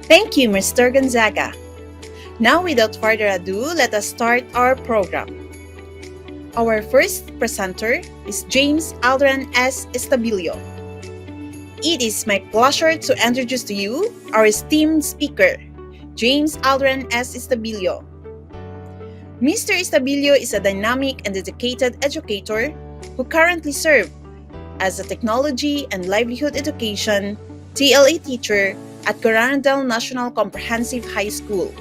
Thank you, Mr. Gonzaga. Now, without further ado, let us start our program. Our first presenter is James Aldrin S. Estabillio. It is my pleasure to introduce to you our esteemed speaker, James Aldrin S. Estabillio. Mr. Estabillio is a dynamic and dedicated educator who currently serves as a Technology and Livelihood Education TLA teacher at Coronadal National Comprehensive High School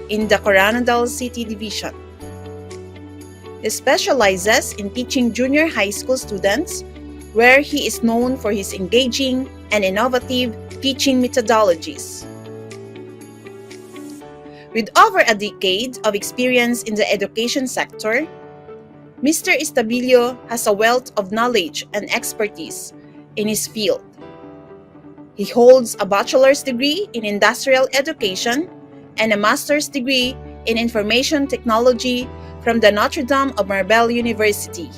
in the Coronadal City Division. He specializes in teaching junior high school students, where he is known for his engaging and innovative teaching methodologies. With over a decade of experience in the education sector, Mr. Estabillio has a wealth of knowledge and expertise in his field. He holds a bachelor's degree in industrial education and a master's degree in information technology from the Notre Dame of Marble University,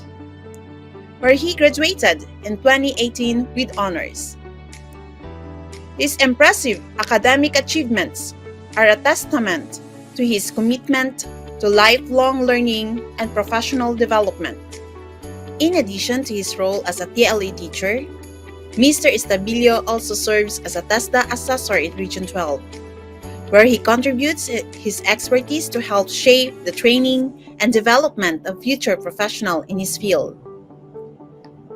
where he graduated in 2018 with honors. His impressive academic achievements are a testament to his commitment to lifelong learning and professional development. In addition to his role as a TLA teacher, Mr. Estabillio also serves as a TESDA assessor in Region 12, where he contributes his expertise to help shape the training and development of future professionals in his field.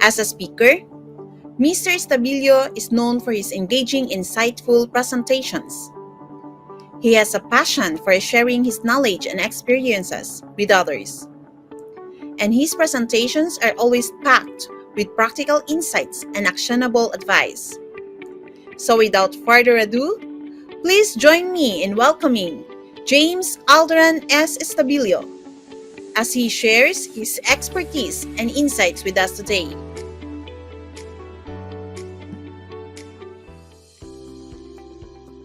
As a speaker, Mr. Estabillio is known for his engaging, insightful presentations. He has a passion for sharing his knowledge and experiences with others, and his presentations are always packed with practical insights and actionable advice. So without further ado, please join me in welcoming James Aldrin S. Estabillio as he shares his expertise and insights with us today.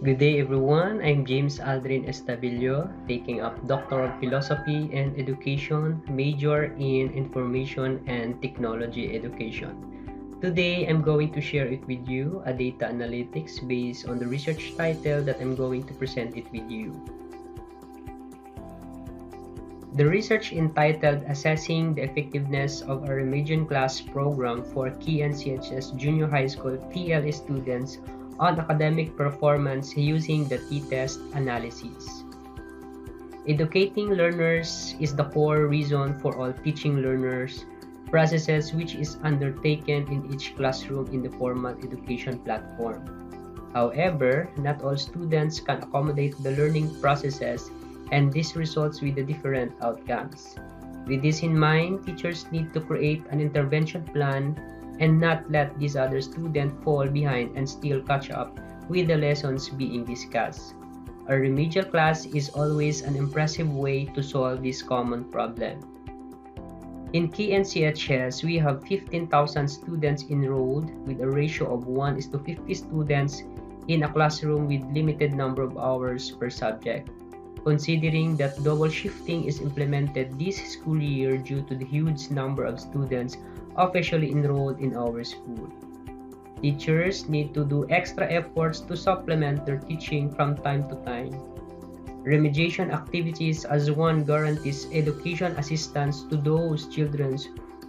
Good day everyone, I'm James Aldrin Estabillio, taking up Doctor of Philosophy and Education, major in Information and Technology Education. Today, I'm going to share it with you, a data analytics based on the research title that I'm going to present it with you. The research entitled Assessing the Effectiveness of a Remediation Class Program for Key NCHS Junior High School TLA Students on Academic Performance Using the T-Test Analysis. Educating learners is the core reason for all teaching learners processes which is undertaken in each classroom in the formal education platform. However, not all students can accommodate the learning processes, and this results with the different outcomes. With this in mind, teachers need to create an intervention plan and not let these other students fall behind and still catch up with the lessons being discussed. A remedial class is always an impressive way to solve this common problem. In Key NCHS, we have 15,000 students enrolled with a ratio of 1:50 students in a classroom with limited number of hours per subject. Considering that double shifting is implemented this school year due to the huge number of students officially enrolled in our school. Teachers need to do extra efforts to supplement their teaching from time to time. Remediation activities as one guarantees education assistance to those children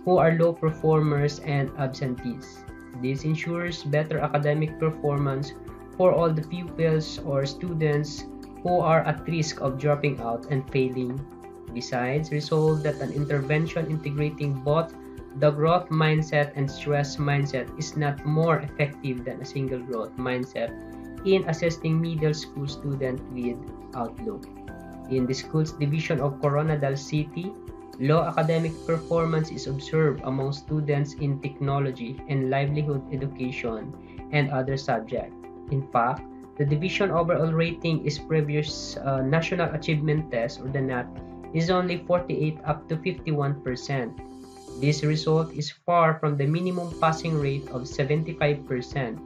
who are low performers and absentees. This ensures better academic performance for all the pupils or students who are at risk of dropping out and failing. Besides, resolve that an intervention integrating both the growth mindset and stress mindset is not more effective than a single growth mindset in assessing middle school students with outlook. In the school's division of Coronadal City, low academic performance is observed among students in technology and livelihood education and other subjects. In fact, the division overall rating is previous National Achievement Test or the NAT is only 48 up to 51%. This result is far from the minimum passing rate of 75%.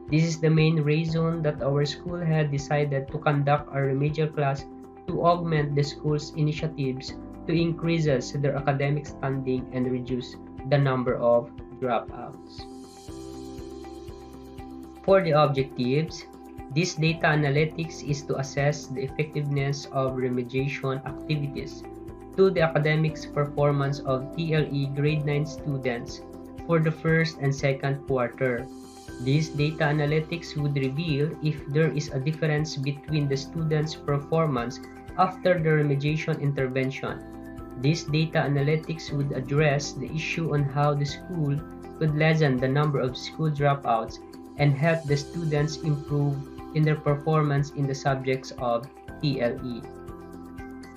This is the main reason that our school had decided to conduct a remedial class to augment the school's initiatives to increase their academic standing and reduce the number of dropouts. For the objectives, This data analytics is to assess the effectiveness of remediation activities to the academics performance of TLE grade 9 students for the first and second quarter. This data analytics would reveal if there is a difference between the students' performance after the remediation intervention. This data analytics would address the issue on how the school could lessen the number of school dropouts and help the students improve in their performance in the subjects of TLE.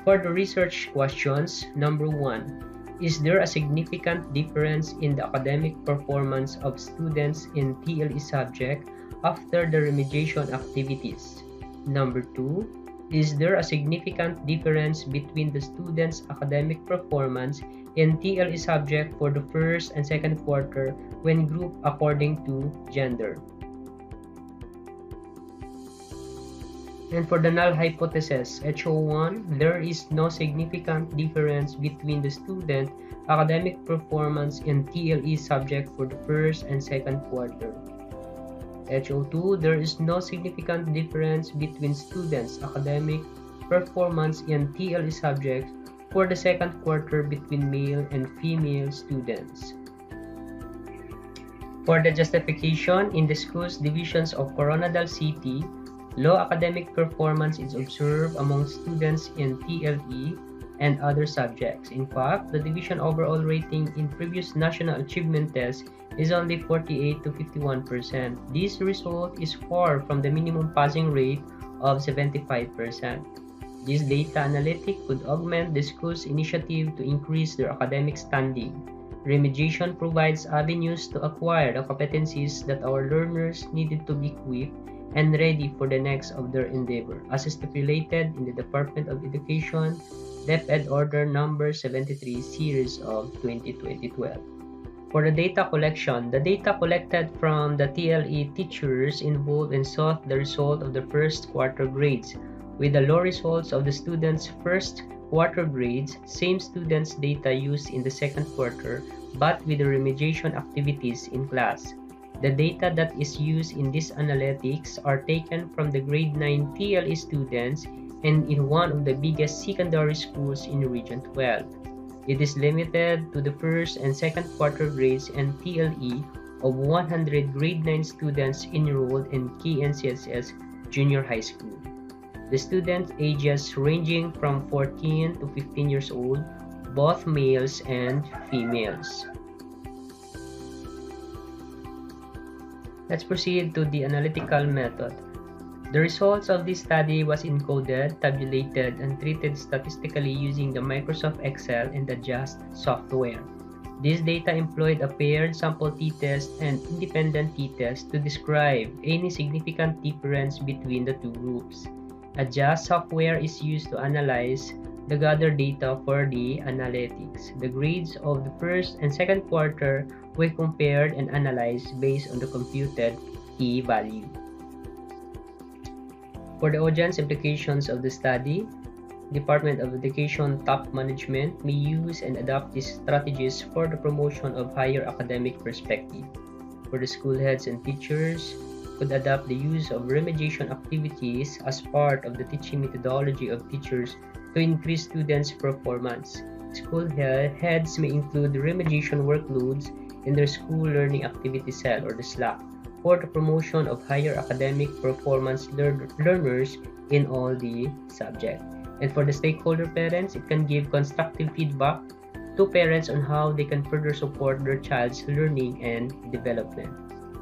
For the research questions, number 1, is there a significant difference in the academic performance of students in TLE subject after the remediation activities? Number 2, is there a significant difference between the students' academic performance in TLE subject for the first and second quarter when grouped according to gender? And for the null hypothesis, HO1, there is no significant difference between the student academic performance in TLE subject for the first and second quarter. HO2, there is no significant difference between students' academic performance in TLE subject for the second quarter between male and female students. For the justification, in the school's divisions of Coronadal City, low academic performance is observed among students in TLE and other subjects. In fact, the division overall rating in previous national achievement tests is only 48 to 51%. This result is far from the minimum passing rate of 75%. This data analytic could augment the school's initiative to increase their academic standing. Remediation provides avenues to acquire the competencies that our learners needed to be equipped and ready for the next of their endeavor, as stipulated in the Department of Education DepEd Order Number 73 Series of 2012. For the data collection, the data collected from the TLE teachers involved and sought the result of the first quarter grades. With the low results of the students' first quarter grades, same students' data used in the second quarter, but with the remediation activities in class. The data that is used in these analytics are taken from the grade 9 TLE students and in one of the biggest secondary schools in Region 12. It is limited to the first and second quarter grades and TLE of 100 grade 9 students enrolled in KNCSS Junior High School. The student ages ranging from 14 to 15 years old, both males and females. Let's proceed to the analytical method. The results of this study was encoded, tabulated, and treated statistically using the Microsoft Excel and the JUST software. This data employed a paired sample t-test and independent t-test to describe any significant difference between the two groups. A JUST software is used to analyze the gathered data for the analytics. The grades of the first and second quarter were compared and analyzed based on the computed p-value. For the audience implications of the study, Department of Education top management may use and adopt these strategies for the promotion of higher academic perspective. For the school heads and teachers, could adopt the use of remediation activities as part of the teaching methodology of teachers to increase students' performance. School heads may include remediation workloads in their school learning activity cell or the Slack for the promotion of higher academic performance learners in all the subjects. And for the stakeholder parents, it can give constructive feedback to parents on how they can further support their child's learning and development.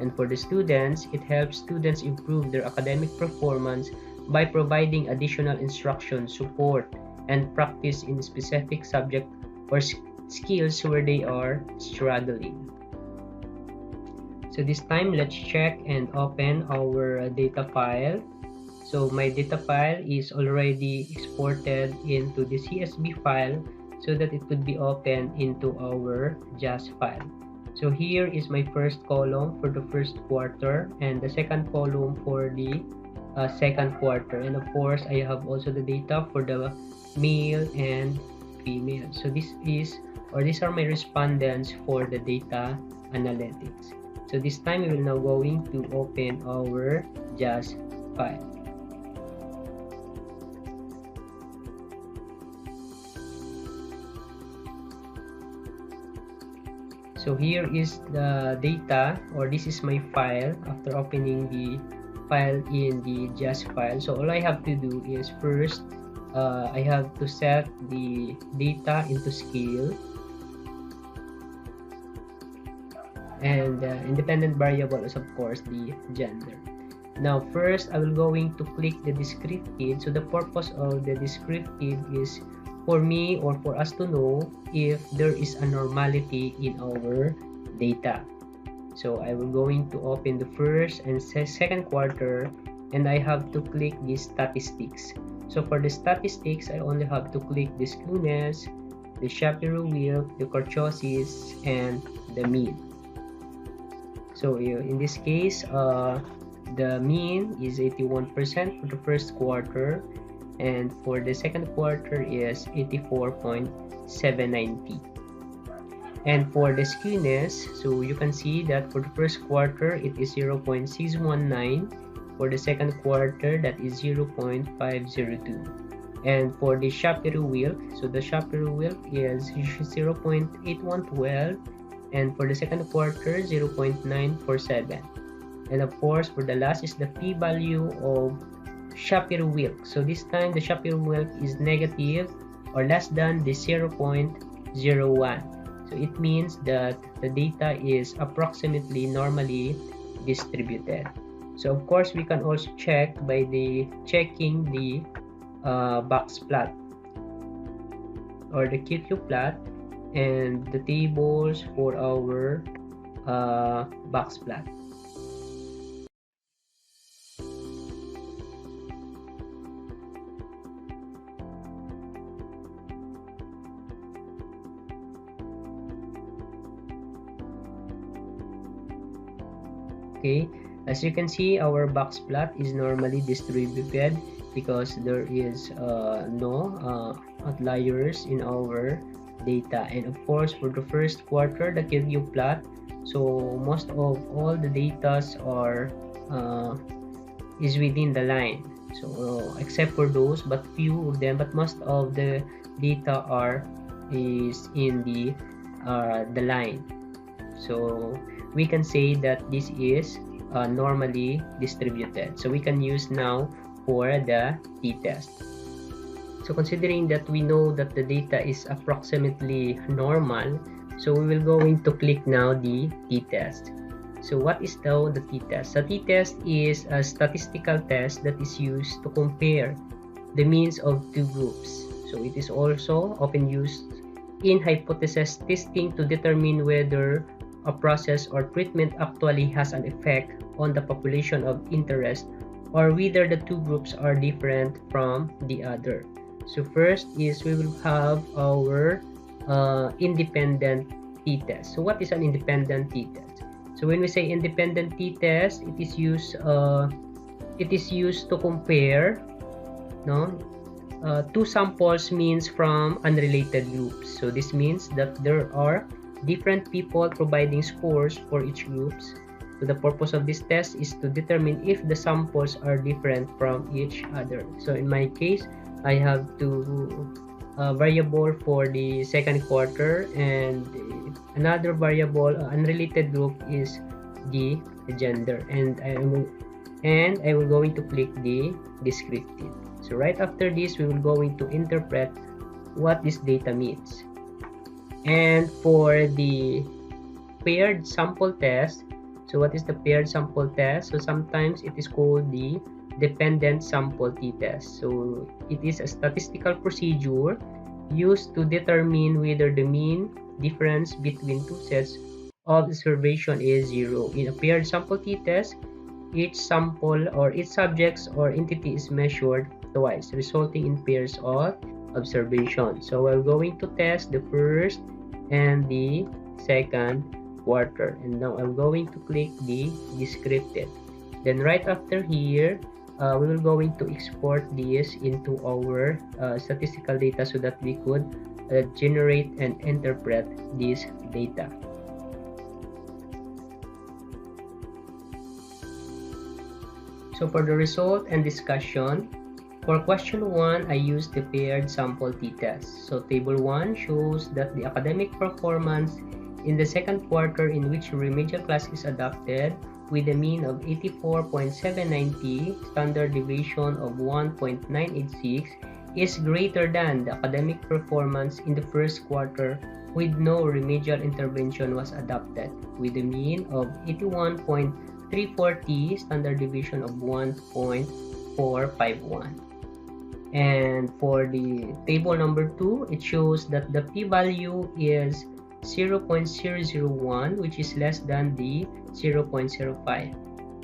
And for the students, it helps students improve their academic performance by providing additional instruction, support, and practice in specific subject or skills where they are struggling. So this time, let's check and open our data file. So my data file is already exported into the CSV file so that it could be opened into our JAS file. So here is my first column for the first quarter and the second column for the second quarter. And of course, I have also the data for the male and female. So these are my respondents for the data analytics. So this time we will now going to open our JAS file. So here is the data, or this is my file after opening the file in the JAS file. So all I have to do is first I have to set the data into scale, and independent variable is of course the gender. Now first I will going to click the descriptive. So the purpose of the descriptive is for me, or for us to know if there is a normality in our data. So I will going to open the first and second quarter, and I have to click the statistics. So for the statistics, I only have to click the skewness, the Shapiro-Wilk, the kurtosis, and the mean. So in this case, the mean is 81% for the first quarter, and for the second quarter is 84.79p. And for the skewness, so you can see that for the first quarter it is 0.619, for the second quarter that is 0.502, and for the Shapiro-Wilk, so the Shapiro-Wilk is 0.8112, and for the second quarter 0.947. And of course for the last is the p-value of Shapiro-Wilk. So this time the Shapiro-Wilk is negative or less than the 0.01. So it means that the data is approximately normally distributed. So of course we can also check by checking the box plot or the QQ plot and the tables for our box plot. Okay, as you can see, our box plot is normally distributed because there is no outliers in our data. And of course for the first quarter, the QQ plot, so most of all the data are is within the line, so except for those, but few of them, but most of the data is in the line. So we can say that this is normally distributed. So we can use now for the t-test. So considering that we know that the data is approximately normal, so we will going to click now the t-test. So what is now the t-test? The t-test is a statistical test that is used to compare the means of two groups. So it is also often used in hypothesis testing to determine whether a process or treatment actually has an effect on the population of interest, or whether the two groups are different from the other. So first is we will have our independent t-test. So what is an independent t-test? So when we say independent t-test, it is used to compare two samples means from unrelated groups. So this means that there are different people providing scores for each groups. So the purpose of this test is to determine if the samples are different from each other. So in my case, I have two variable for the second quarter, and another variable unrelated group is the gender, and I will going to click the descriptive. So right after this, we will going to interpret what this data means. And for the paired sample test, so what is the paired sample test? So sometimes it is called the dependent sample t-test. So it is a statistical procedure used to determine whether the mean difference between two sets of observation is zero. In a paired sample t-test, each sample or each subjects or entity is measured twice, resulting in pairs of observation. So we're going to test the first and the second quarter, and now I'm going to click the descriptive. Then right after here, we will going to export this into our statistical data so that we could generate and interpret this data. So for the result and discussion, for question 1, I used the paired sample t-test. So table 1 shows that the academic performance in the second quarter in which remedial class is adopted with a mean of 84.790, standard deviation of 1.986 is greater than the academic performance in the first quarter with no remedial intervention was adopted with a mean of 81.340, standard deviation of 1.451. And for the table number 2, it shows that the p-value is 0.001, which is less than the 0.05.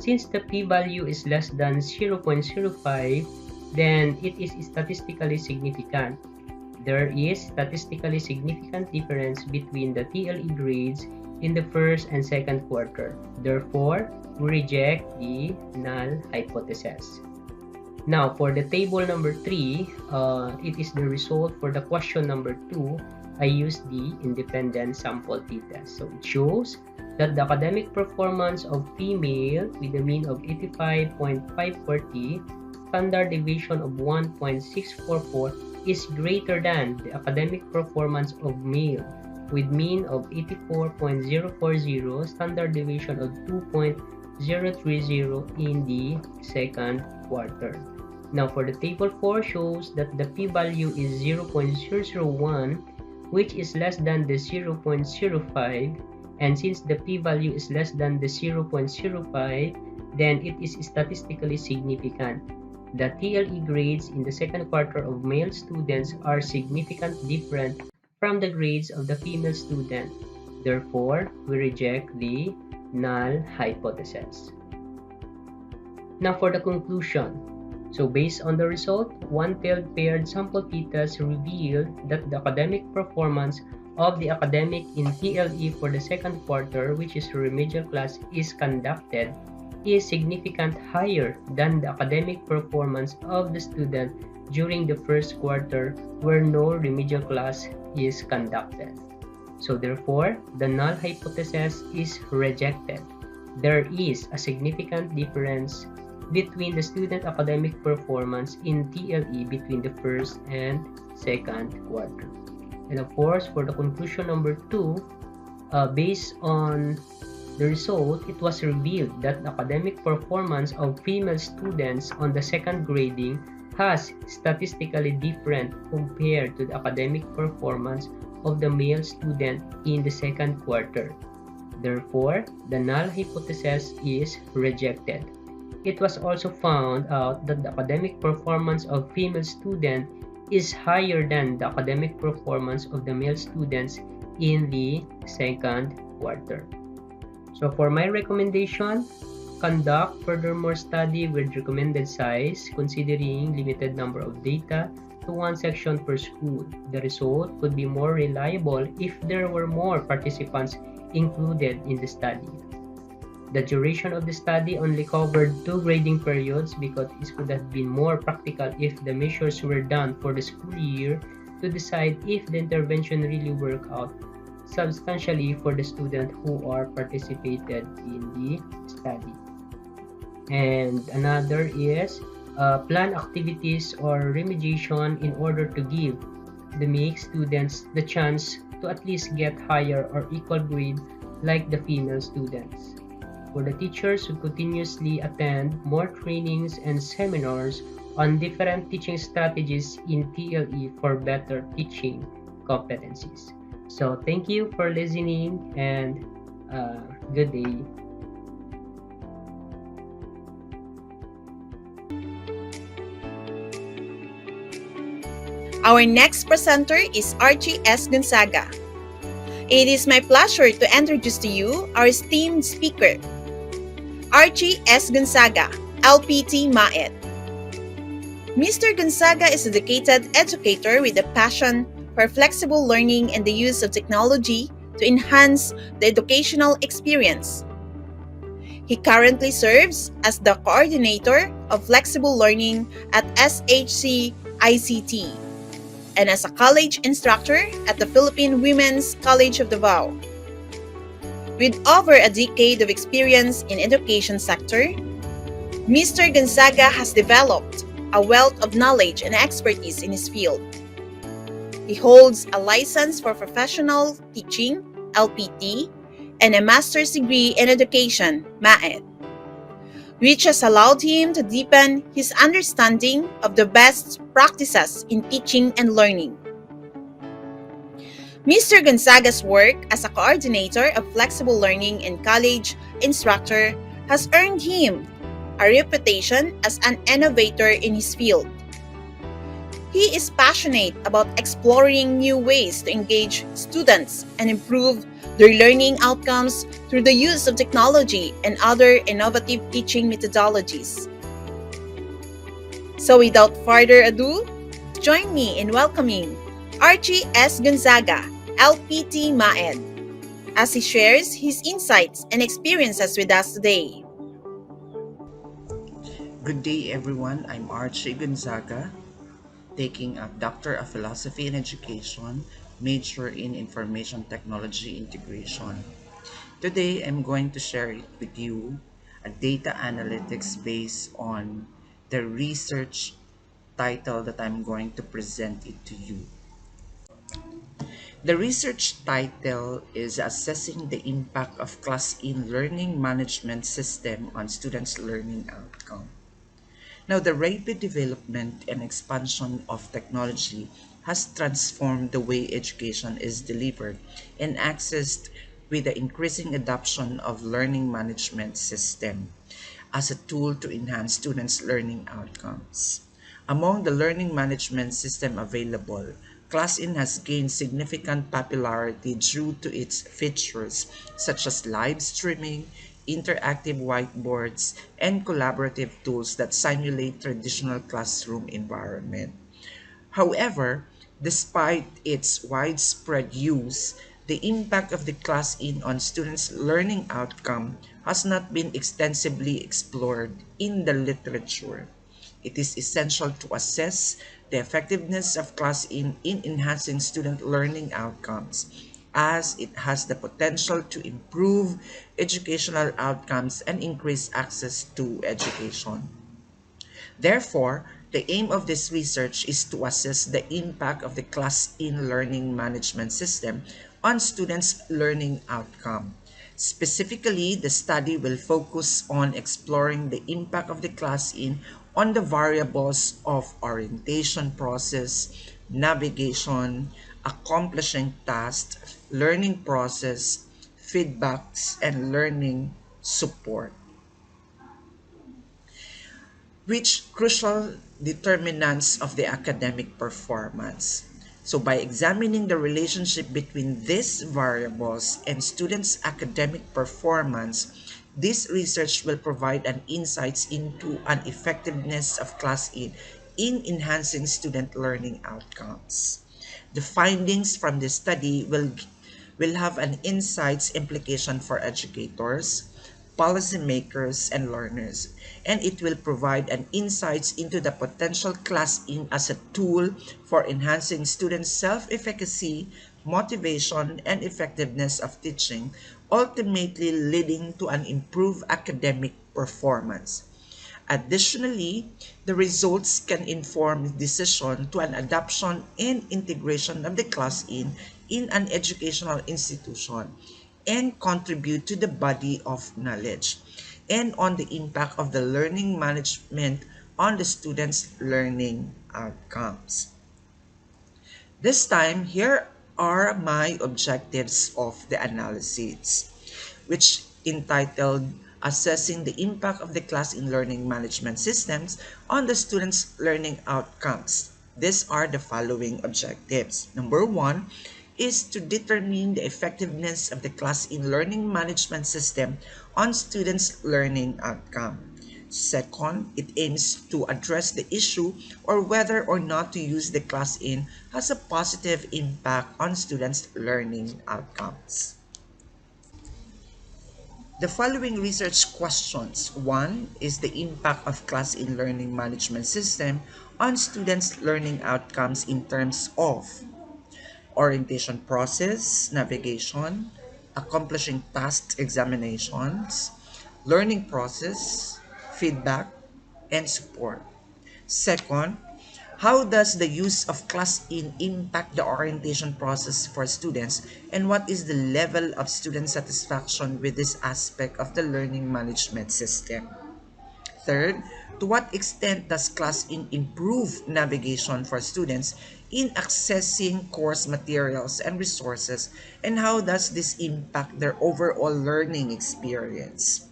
Since the p-value is less than 0.05, then it is statistically significant. There is statistically significant difference between the TLE grades in the first and second quarter. Therefore, we reject the null hypothesis. Now, for the table number 3, it is the result for the question number 2. I used the independent sample t-test. So it shows that the academic performance of female with a mean of 85.540, standard deviation of 1.644 is greater than the academic performance of male with mean of 84.040, standard deviation of 2.030 in the second quarter. Now for the table 4 shows that the p-value is 0.001, which is less than the 0.05, and since the p-value is less than the 0.05, then it is statistically significant. The TLE grades in the second quarter of male students are significantly different from the grades of the female student. Therefore, we reject the null hypothesis. Now for the conclusion. So based on the result, one-tailed paired sample t-test revealed that the academic performance of the academic in TLE for the second quarter, which is remedial class, is conducted is significant higher than the academic performance of the student during the first quarter where no remedial class is conducted. So therefore, the null hypothesis is rejected. There is a significant difference between the student academic performance in TLE between the first and second quarter. And of course, for the conclusion number 2, based on the result, it was revealed that academic performance of female students on the second grading has statistically different compared to the academic performance of the male student in the second quarter. Therefore, the null hypothesis is rejected. It was also found out that the academic performance of female students is higher than the academic performance of the male students in the second quarter. So for my recommendation, conduct furthermore study with recommended size considering limited number of data to one section per school. The result could be more reliable if there were more participants included in the study. The duration of the study only covered 2 grading periods because it would have been more practical if the measures were done for the school year to decide if the intervention really worked out substantially for the students who are participated in the study. And another is plan activities or remediation in order to give the mixed students the chance to at least get higher or equal grade like the female students. For the teachers who continuously attend more trainings and seminars on different teaching strategies in TLE for better teaching competencies. So thank you for listening and good day. Our next presenter is Archie S. Gonzaga. It is my pleasure to introduce to you our esteemed speaker, Archie S. Gonzaga, LPT MAET. Mr. Gonzaga is a dedicated educator with a passion for flexible learning and the use of technology to enhance the educational experience. He currently serves as the coordinator of flexible learning at SHC ICT and as a college instructor at the Philippine Women's College of Davao. With over a decade of experience in education sector, Mr. Gonzaga has developed a wealth of knowledge and expertise in his field. He holds a license for professional teaching, LPT, and a master's degree in education, MAED, which has allowed him to deepen his understanding of the best practices in teaching and learning. Mr. Gonzaga's work as a coordinator of flexible learning and college instructor has earned him a reputation as an innovator in his field. He is passionate about exploring new ways to engage students and improve their learning outcomes through the use of technology and other innovative teaching methodologies. So, without further ado, join me in welcoming Archie S. Gonzaga, LPT MAED, as he shares his insights and experiences with us today. Good day, everyone. I'm Archie Gonzaga, taking a Doctor of Philosophy in Education, major in Information Technology Integration. Today, I'm going to share it with you a data analytics based on the research title that I'm going to present it to you. The research title is Assessing the Impact of Class in Learning Management System on Students' Learning Outcome. Now, the rapid development and expansion of technology has transformed the way education is delivered and accessed with the increasing adoption of learning management system as a tool to enhance students' learning outcomes. Among the learning management system available, ClassIn has gained significant popularity due to its features such as live streaming, interactive whiteboards, and collaborative tools that simulate traditional classroom environment. However, despite its widespread use, the impact of the class in on students' learning outcome has not been extensively explored in the literature. It is essential to assess the effectiveness of class in enhancing student learning outcomes, as it has the potential to improve educational outcomes and increase access to education. Therefore, the aim of this research is to assess the impact of the class-in learning management system on students' learning outcome. Specifically, the study will focus on exploring the impact of the class-in on the variables of orientation process, navigation, accomplishing tasks, learning process, feedbacks, and learning support, which crucial determinants of the academic performance. So by examining the relationship between these variables and students' academic performance, this research will provide an insights into an effectiveness of class in enhancing student learning outcomes. The findings from this study will have an insights implication for educators, policymakers, and learners, and it will provide an insights into the potential class in as a tool for enhancing students' self-efficacy, motivation, and effectiveness of teaching, ultimately leading to an improved academic performance. Additionally, the results can inform decision to an adoption and integration of the class in an educational institution and contribute to the body of knowledge and on the impact of the learning management on the students' learning outcomes. This time, here are my objectives of the analysis, which entitled Assessing the Impact of the Class in Learning Management Systems on the Students' Learning Outcomes. These are the following objectives. Number one is to determine the effectiveness of the class in learning management system on students' learning outcome. Second, it aims to address the issue or whether or not to use the class in has a positive impact on students' learning outcomes. The following research questions. One is the impact of class in learning management system on students' learning outcomes in terms of orientation process, navigation, accomplishing task examinations, learning process, feedback, and support. Second, how does the use of class-in impact the orientation process for students, and what is the level of student satisfaction with this aspect of the learning management system? Third, to what extent does class-in improve navigation for students in accessing course materials and resources, and how does this impact their overall learning experience?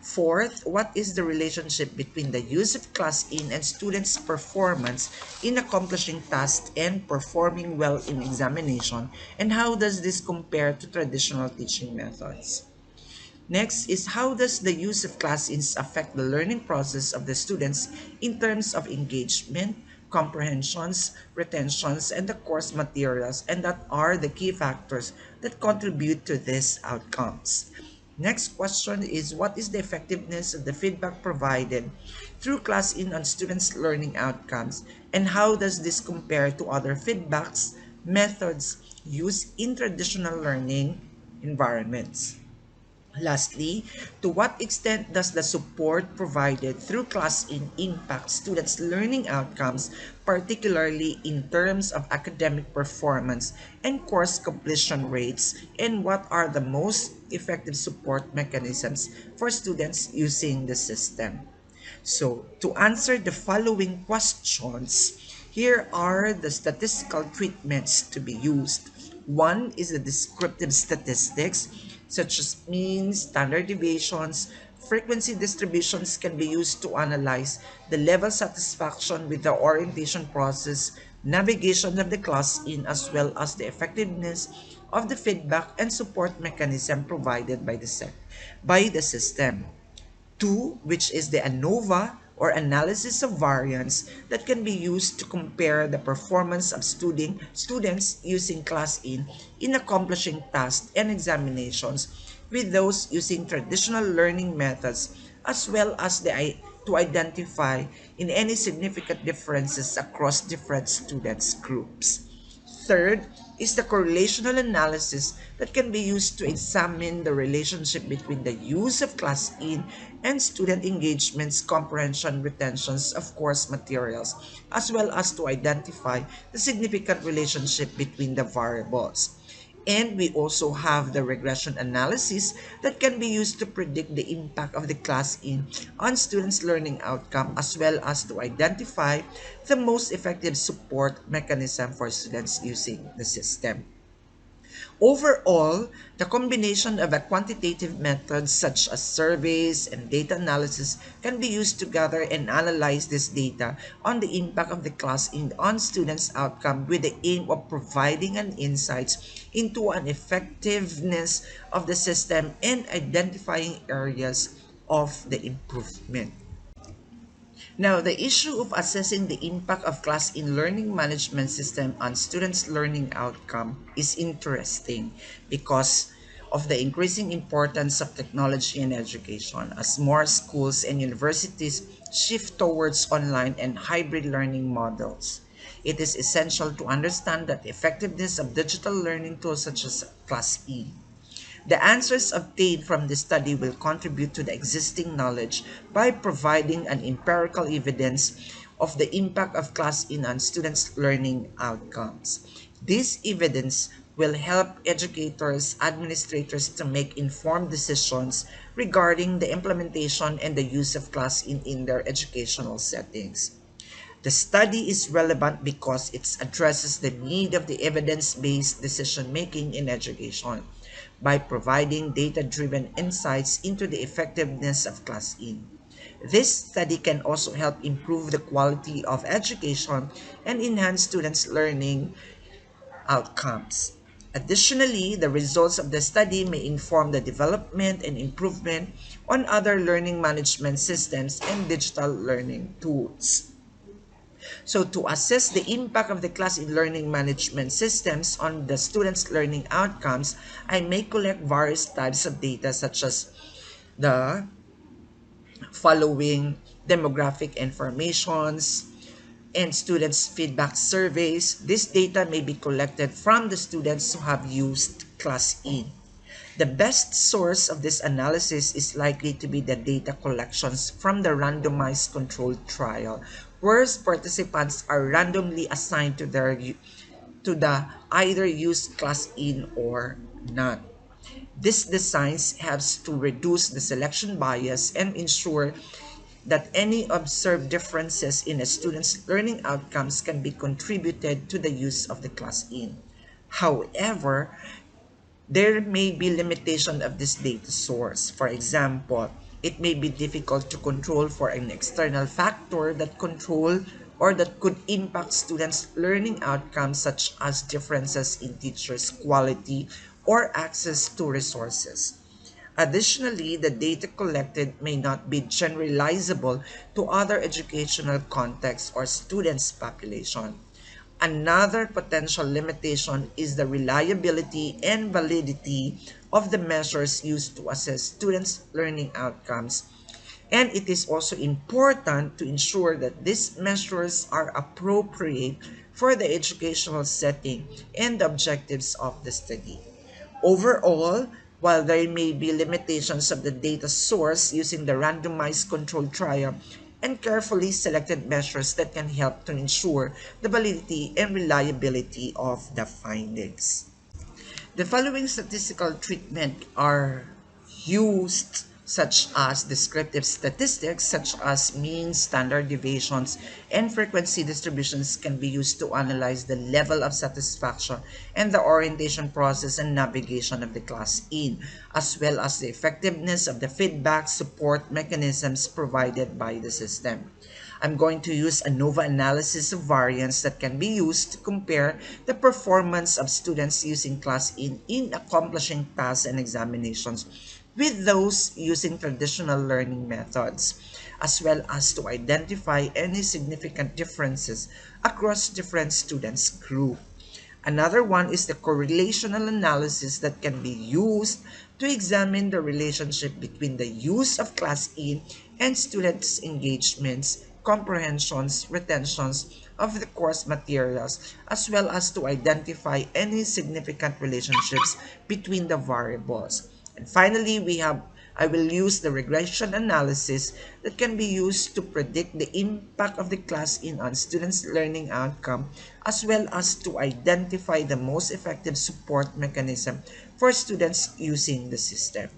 Fourth, what is the relationship between the use of class-in and students' performance in accomplishing tasks and performing well in examination, and how does this compare to traditional teaching methods? Next is, how does the use of class-ins affect the learning process of the students in terms of engagement, comprehensions, retentions, and the course materials, and that are the key factors that contribute to these outcomes. Next question is, what is the effectiveness of the feedback provided through class-in on students' learning outcomes, and how does this compare to other feedbacks methods used in traditional learning environments? Lastly, to what extent does the support provided through class-in impact students' learning outcomes, particularly in terms of academic performance and course completion rates, and what are the most effective support mechanisms for students using the system? So, to answer the following questions, here are the statistical treatments to be used. One is the descriptive statistics, such as means, standard deviations, frequency distributions can be used to analyze the level satisfaction with the orientation process, navigation of the class in, as well as the effectiveness of the feedback and support mechanism provided by the system. Two, which is the ANOVA or analysis of variance that can be used to compare the performance of students using class in accomplishing tasks and examinations with those using traditional learning methods, as well as to identify in any significant differences across different students groups. Third is the correlational analysis that can be used to examine the relationship between the use of class-in and student engagements, comprehension, retentions of course materials, as well as to identify the significant relationship between the variables. And we also have the regression analysis that can be used to predict the impact of the class-in on students' learning outcome, as well as to identify the most effective support mechanism for students using the system. Overall, the combination of a quantitative methods such as surveys and data analysis can be used to gather and analyze this data on the impact of the on students' outcome, with the aim of providing an insights into an effectiveness of the system and identifying areas of the improvement. Now, the issue of assessing the impact of class in learning management system on students' learning outcome is interesting because of the increasing importance of technology in education as more schools and universities shift towards online and hybrid learning models. It is essential to understand that the effectiveness of digital learning tools such as Class E. The answers obtained from the study will contribute to the existing knowledge by providing an empirical evidence of the impact of class-in on students' learning outcomes. This evidence will help educators, administrators to make informed decisions regarding the implementation and the use of class-in their educational settings. The study is relevant because it addresses the need of the evidence-based decision-making in education by providing data-driven insights into the effectiveness of class-in. This study can also help improve the quality of education and enhance students' learning outcomes. Additionally, the results of the study may inform the development and improvement on other learning management systems and digital learning tools. So to assess the impact of the class in learning management systems on the students' learning outcomes, I may collect various types of data such as the following demographic informations and students' feedback surveys. This data may be collected from the students who have used Class E. The best source of this analysis is likely to be the data collections from the randomized controlled trial, where participants are randomly assigned to the either use class in or not. This designs helps to reduce the selection bias and ensure that any observed differences in a student's learning outcomes can be contributed to the use of the class in. However, there may be limitation of this data source. For example, it may be difficult to control for an external factor that control or that could impact students' learning outcomes such as differences in teachers' quality or access to resources. Additionally, the data collected may not be generalizable to other educational contexts or students' population. Another potential limitation is the reliability and validity of the measures used to assess students' learning outcomes. And it is also important to ensure that these measures are appropriate for the educational setting and the objectives of the study. Overall, while there may be limitations of the data source using the randomized controlled trial and carefully selected measures that can help to ensure the validity and reliability of the findings. The following statistical treatment are used, such as descriptive statistics such as mean, standard deviations, and frequency distributions can be used to analyze the level of satisfaction and the orientation process and navigation of the class in, as well as the effectiveness of the feedback support mechanisms provided by the system. I'm going to use ANOVA analysis of variance that can be used to compare the performance of students using class in accomplishing tasks and examinations with those using traditional learning methods, as well as to identify any significant differences across different students group. Another one is the correlational analysis that can be used to examine the relationship between the use of class in and students' engagements, comprehensions, retentions of the course materials, as well as to identify any significant relationships between the variables. And finally, I will use the regression analysis that can be used to predict the impact of the class in on students' learning outcome, as well as to identify the most effective support mechanism for students using the system.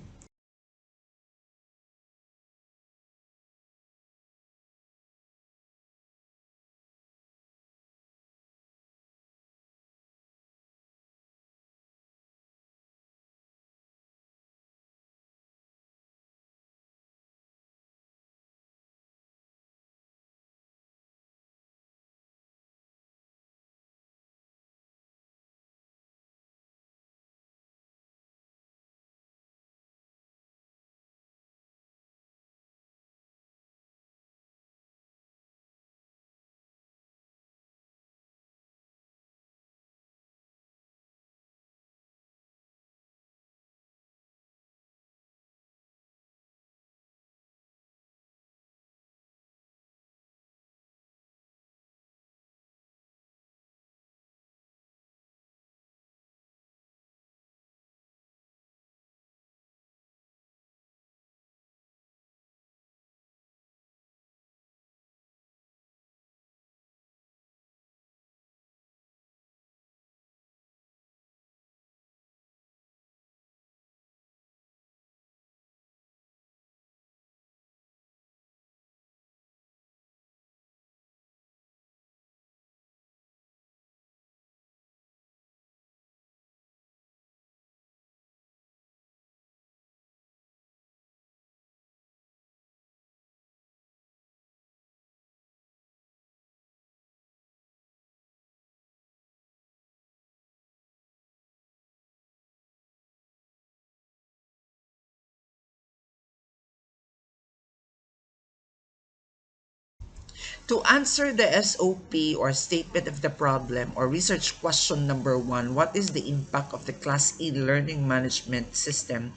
To answer the SOP or statement of the problem or research question number one, what is the impact of the Class E learning management system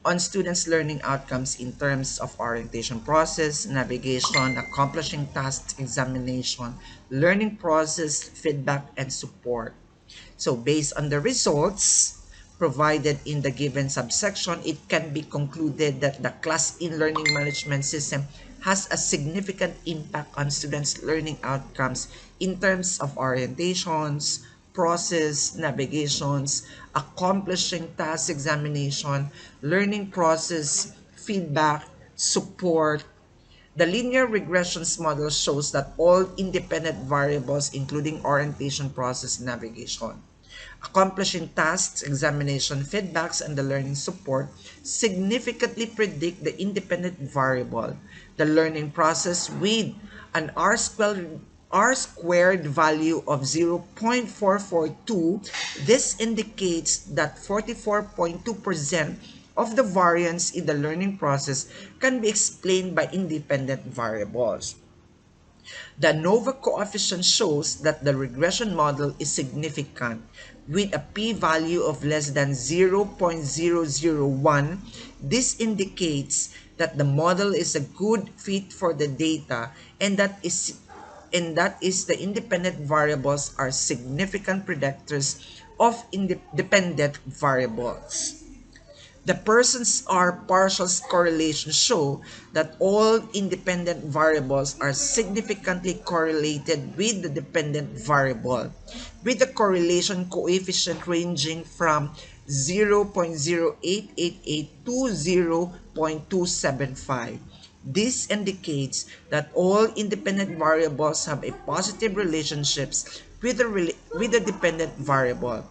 on students' learning outcomes in terms of orientation process, navigation, accomplishing tasks, examination, learning process, feedback, and support? So based on the results, provided in the given subsection, it can be concluded that the class-in learning management system has a significant impact on students' learning outcomes in terms of orientations, process, navigations, accomplishing task examination, learning process, feedback, support. The linear regressions model shows that all independent variables, including orientation, process, navigation, accomplishing tasks, examination, feedbacks, and the learning support significantly predict the independent variable, the learning process, with an R squared value of 0.442. This indicates that 44.2% of the variance in the learning process can be explained by independent variables. The ANOVA coefficient shows that the regression model is significant with a p-value of less than 0.001. This indicates that the model is a good fit for the data, and that is the independent variables are significant predictors of independent variables. The persons are partial correlations show that all independent variables are significantly correlated with the dependent variable, with the correlation coefficient ranging from 0.0888 to 0.275. This indicates that all independent variables have a positive relationships with the dependent variable,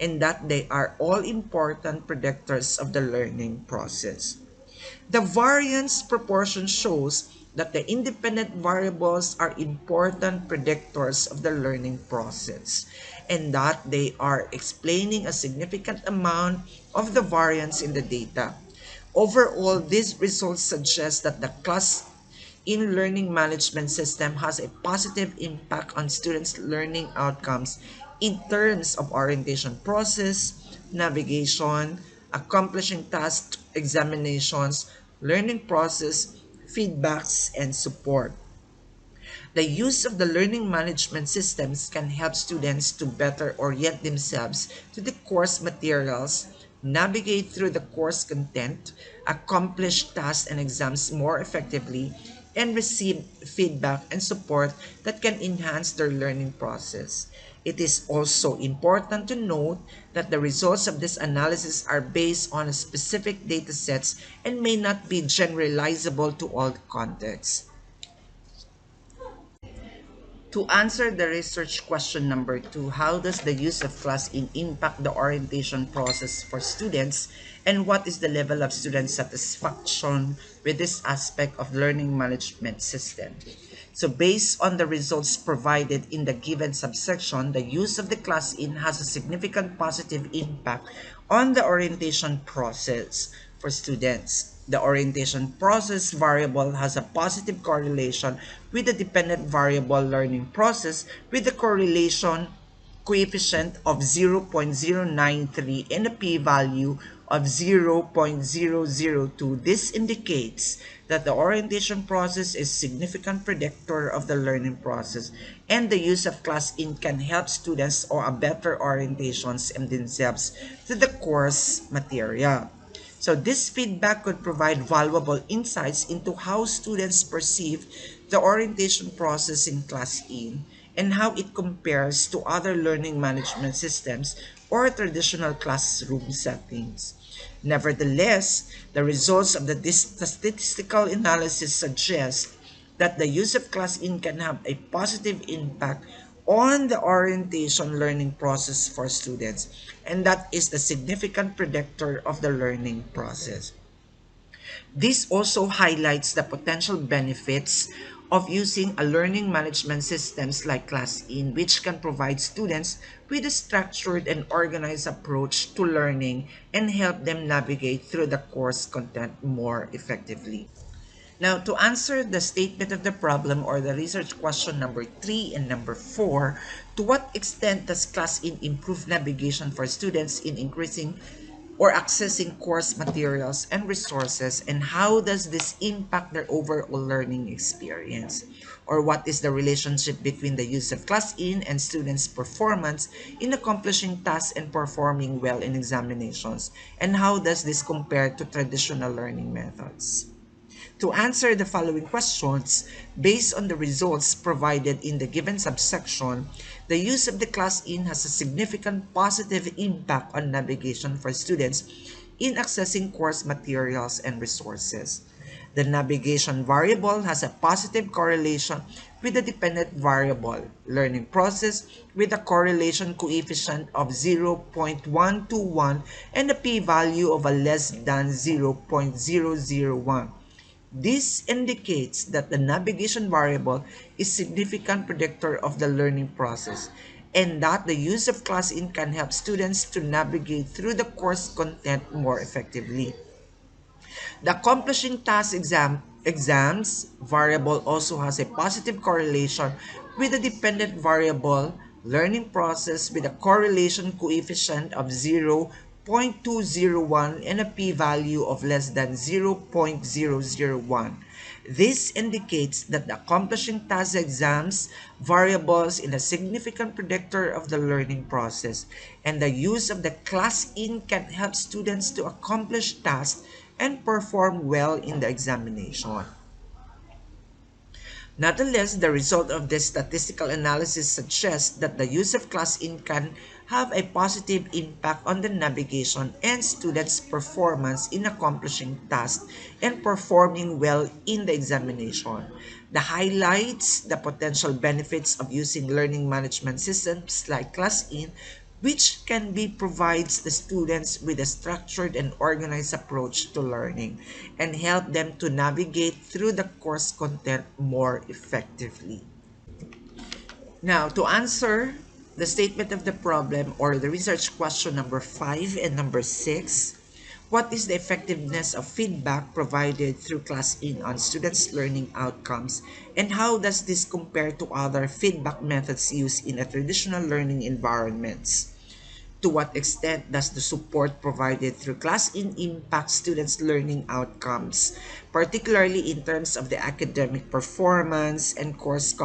and that they are all important predictors of the learning process. The variance proportion shows that the independent variables are important predictors of the learning process, and that they are explaining a significant amount of the variance in the data. Overall, these results suggest that the class in learning management system has a positive impact on students' learning outcomes in terms of orientation process, navigation, accomplishing task examinations, learning process, feedbacks, and support. The use of the learning management systems can help students to better orient themselves to the course materials, navigate through the course content, accomplish tasks and exams more effectively, and receive feedback and support that can enhance their learning process. It is also important to note that the results of this analysis are based on specific data sets and may not be generalizable to all contexts. To answer the research question number 2, how does the use of class-in impact the orientation process for students, and what is the level of student satisfaction with this aspect of learning management system? So based on the results provided in the given subsection, the use of the class-in has a significant positive impact on the orientation process for students. The orientation process variable has a positive correlation with the dependent variable learning process, with the correlation coefficient of 0.093 and a p-value of 0.002. This indicates that the orientation process is a significant predictor of the learning process, and the use of class-in can help students or a better orientations in themselves to the course material. So this feedback could provide valuable insights into how students perceive the orientation process in Class in and how it compares to other learning management systems or traditional classroom settings. Nevertheless, the results of this statistical analysis suggest that the use of Class-in can have a positive impact on the orientation learning process for students, and that is the significant predictor of the learning process. This also highlights the potential benefits of using a learning management systems like Class-in, which can provide students with a structured and organized approach to learning and help them navigate through the course content more effectively. Now, to answer the statement of the problem or the research question number 3 and number 4, to what extent does Class-in improve navigation for students in increasing or accessing course materials and resources, and how does this impact their overall learning experience? Or what is the relationship between the use of class in and students' performance in accomplishing tasks and performing well in examinations, and how does this compare to traditional learning methods? To answer the following questions, based on the results provided in the given subsection, the use of the class in has a significant positive impact on navigation for students in accessing course materials and resources. The navigation variable has a positive correlation with the dependent variable learning process with a correlation coefficient of 0.121 and a p-value of a less than 0.001. This indicates that the navigation variable is a significant predictor of the learning process and that the use of class in can help students to navigate through the course content more effectively. The accomplishing task exams variable also has a positive correlation with the dependent variable learning process with a correlation coefficient of 0.201 and a p-value of less than 0.001. This indicates that the accomplishing task exams variables in a significant predictor of the learning process, and the use of the class in can help students to accomplish tasks and perform well in the examination. Nonetheless, the result of this statistical analysis suggests that the use of class in can have a positive impact on the navigation and students' performance in accomplishing tasks and performing well in the examination. The highlights the potential benefits of using learning management systems like class in, which can be provides the students with a structured and organized approach to learning and help them to navigate through the course content more effectively. Now, to answer the statement of the problem or the research question number 5 and number 6, what is the effectiveness of feedback provided through class in on students' learning outcomes, and how does this compare to other feedback methods used in a traditional learning environments? To what extent does the support provided through class in impact students' learning outcomes, particularly in terms of the academic performance and course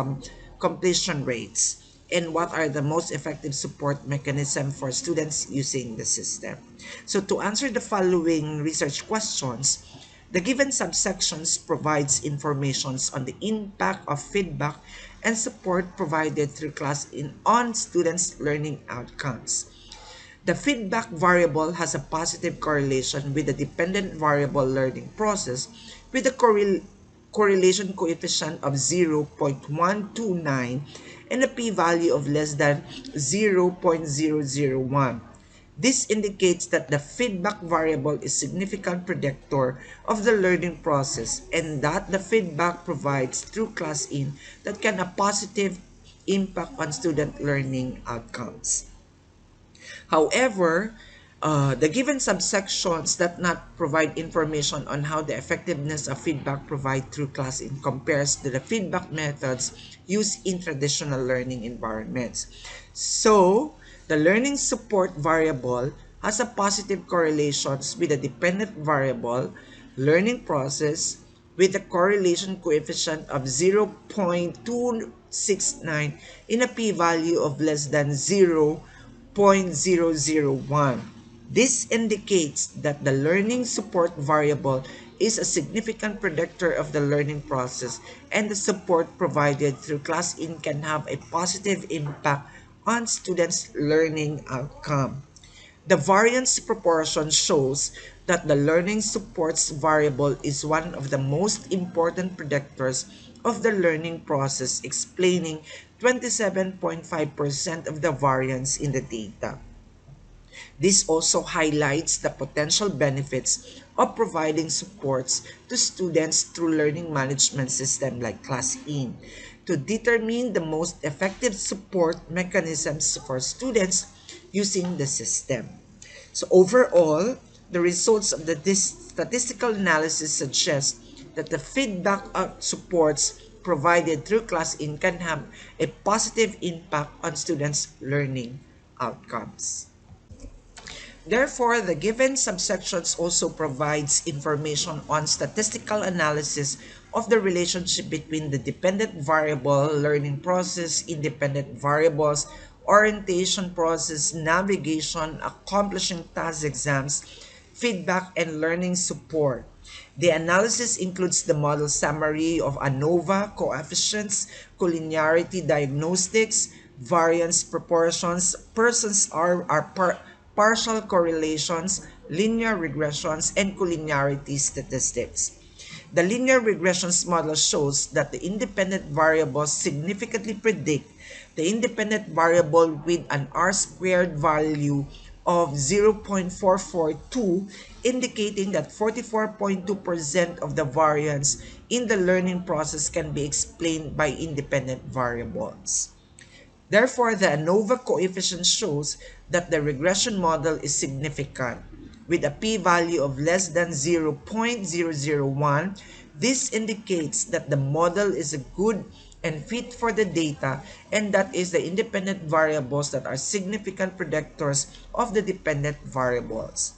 completion rates? And what are the most effective support mechanisms for students using the system? So to answer the following research questions, the given subsections provides informations on the impact of feedback and support provided through class in on students' learning outcomes. The feedback variable has a positive correlation with the dependent variable learning process with a correlation coefficient of 0.129 and a p-value of less than 0.001. This indicates that the feedback variable is a significant predictor of the learning process and that the feedback provides through class in that can have a positive impact on student learning outcomes. However, the given subsections that not provide information on how the effectiveness of feedback provided through class in compares to the feedback methods used in traditional learning environments. So, the learning support variable has a positive correlations with a dependent variable learning process with a correlation coefficient of 0.269 in a p-value of less than 0.001. This indicates that the learning support variable is a significant predictor of the learning process, and the support provided through class in can have a positive impact on students' learning outcome. The variance proportion shows that the learning supports variable is one of the most important predictors of the learning process, explaining 27.5% of the variance in the data. This also highlights the potential benefits of providing supports to students through learning management system like Class In to determine the most effective support mechanisms for students using the system. So overall, the results of this statistical analysis suggest that the feedback supports provided through Class In can have a positive impact on students' learning outcomes. Therefore, the given subsections also provides information on statistical analysis of the relationship between the dependent variable learning process, independent variables, orientation process, navigation, accomplishing task exams, feedback, and learning support. The analysis includes the model summary of ANOVA, coefficients, collinearity diagnostics, variance proportions, persons are partial correlations, linear regressions, and collinearity statistics. The linear regressions model shows that the independent variables significantly predict the independent variable with an R-squared value of 0.442, indicating that 44.2% of the variance in the learning process can be explained by independent variables. Therefore, the ANOVA coefficient shows that the regression model is significant. With a p-value of less than 0.001, this indicates that the model is good and fit for the data, and that is the independent variables that are significant predictors of the dependent variables.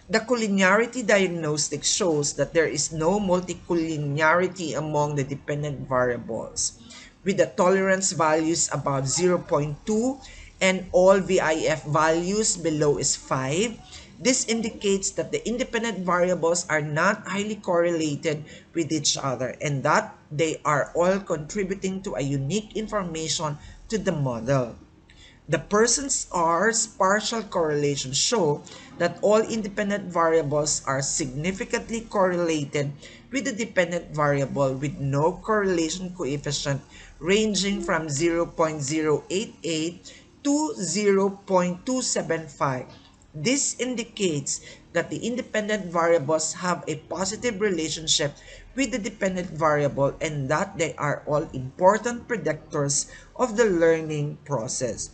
The collinearity diagnostic shows that there is no multicollinearity among the dependent variables, with the tolerance values above zero point 0.2 and all VIF values below is 5. This indicates that the independent variables are not highly correlated with each other and that they are all contributing to a unique information to the model. The persons R's partial correlation show that all independent variables are significantly correlated with the dependent variable with no correlation coefficient ranging from 0.088 to 0.275. This indicates that the independent variables have a positive relationship with the dependent variable and that they are all important predictors of the learning process.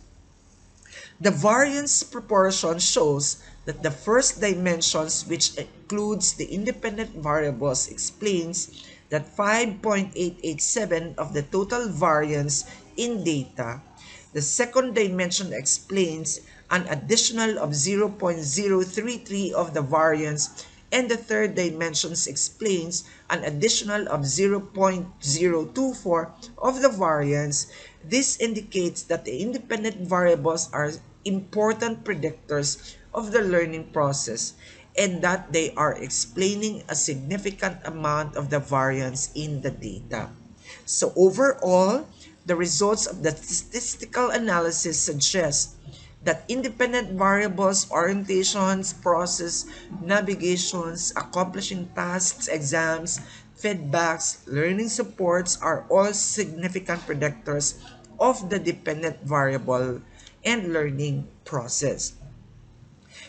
The variance proportion shows that the first dimensions, which includes the independent variables, explains that 5.887 of the total variance in data. The second dimension explains an additional of 0.033 of the variance, and the third dimension explains an additional of 0.024 of the variance. This indicates that the independent variables are important predictors of the learning process and that they are explaining a significant amount of the variance in the data. So overall, the results of the statistical analysis suggest that independent variables, orientations, process, navigations, accomplishing tasks, exams, feedbacks, learning supports are all significant predictors of the dependent variable and learning process.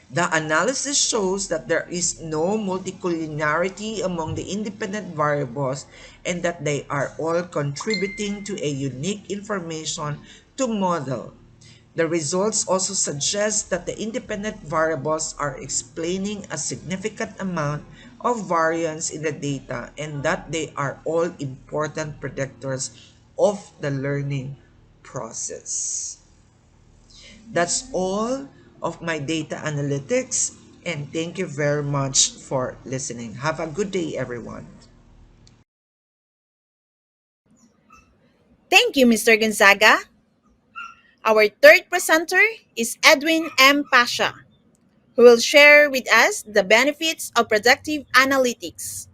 The analysis shows that there is no multicollinearity among the independent variables and that they are all contributing to a unique information to model. The results also suggest that the independent variables are explaining a significant amount of variance in the data and that they are all important predictors of the learning process. That's all of my data analytics, and thank you very much for listening. Have a good day, everyone. Thank you, Mr. Gonzaga. Our third presenter is Edwin M. Pasha, who will share with us the benefits of predictive analytics.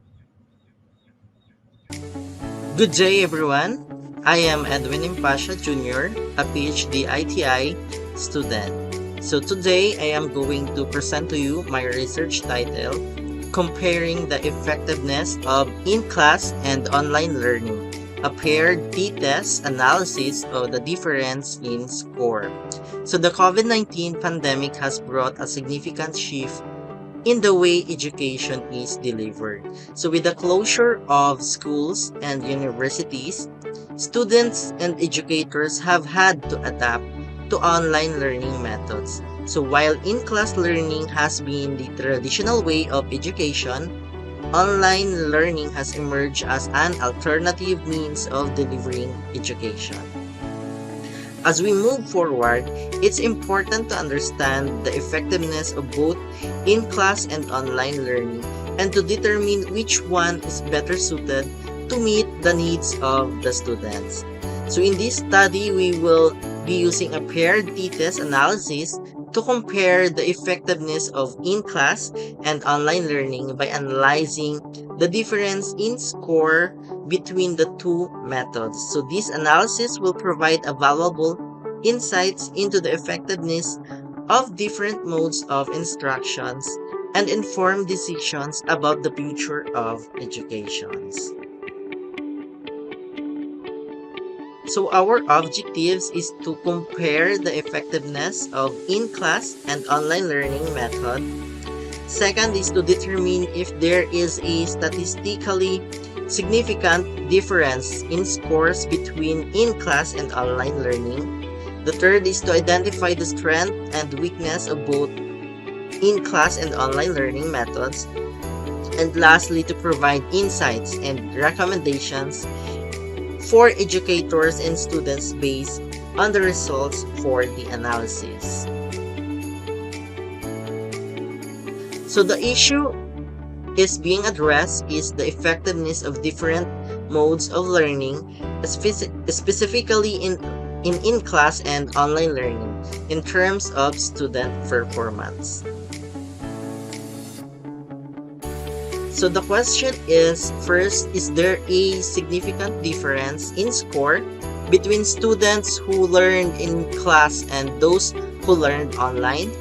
Good day, everyone. I am Edwin Impasha Jr., a PhD ITI student. So today I am going to present to you my research title, Comparing the Effectiveness of In-Class and Online Learning, a paired t-test analysis of the difference in score. So the COVID-19 pandemic has brought a significant shift in the way education is delivered. So with the closure of schools and universities, students and educators have had to adapt to online learning methods. So while in-class learning has been the traditional way of education, online learning has emerged as an alternative means of delivering education. As we move forward, it's important to understand the effectiveness of both in-class and online learning and to determine which one is better suited to meet the needs of the students. So in this study, we will be using a paired t-test analysis to compare the effectiveness of in-class and online learning by analyzing the difference in score between the two methods. So this analysis will provide a valuable insights into the effectiveness of different modes of instructions and inform decisions about the future of educations. So our objectives is to compare the effectiveness of in-class and online learning method. Second is to determine if there is a statistically significant difference in scores between in-class and online learning. The third is to identify the strength and weakness of both in-class and online learning methods. And lastly, to provide insights and recommendations for educators and students based on the results for the analysis. So the issue is being addressed is the effectiveness of different modes of learning, specifically in-class and online learning in terms of student performance. So the question is, first, is there a significant difference in score between students who learned in class and those who learned online?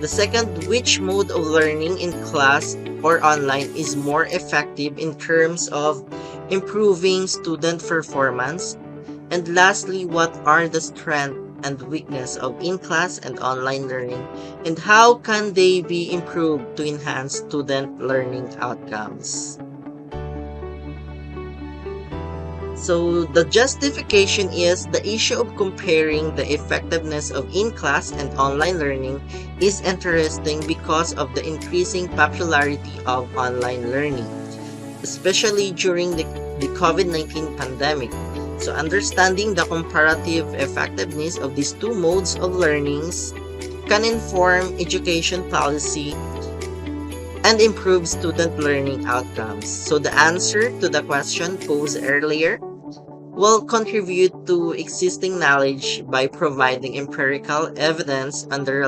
The second, which mode of learning in class or online is more effective in terms of improving student performance? And lastly, what are the strengths and weakness of in-class and online learning, and how can they be improved to enhance student learning outcomes? So the justification is the issue of comparing the effectiveness of in-class and online learning is interesting because of the increasing popularity of online learning, especially during the COVID-19 pandemic. So understanding the comparative effectiveness of these two modes of learnings can inform education policy and improve student learning outcomes. So the answer to the question posed earlier will contribute to existing knowledge by providing empirical evidence on the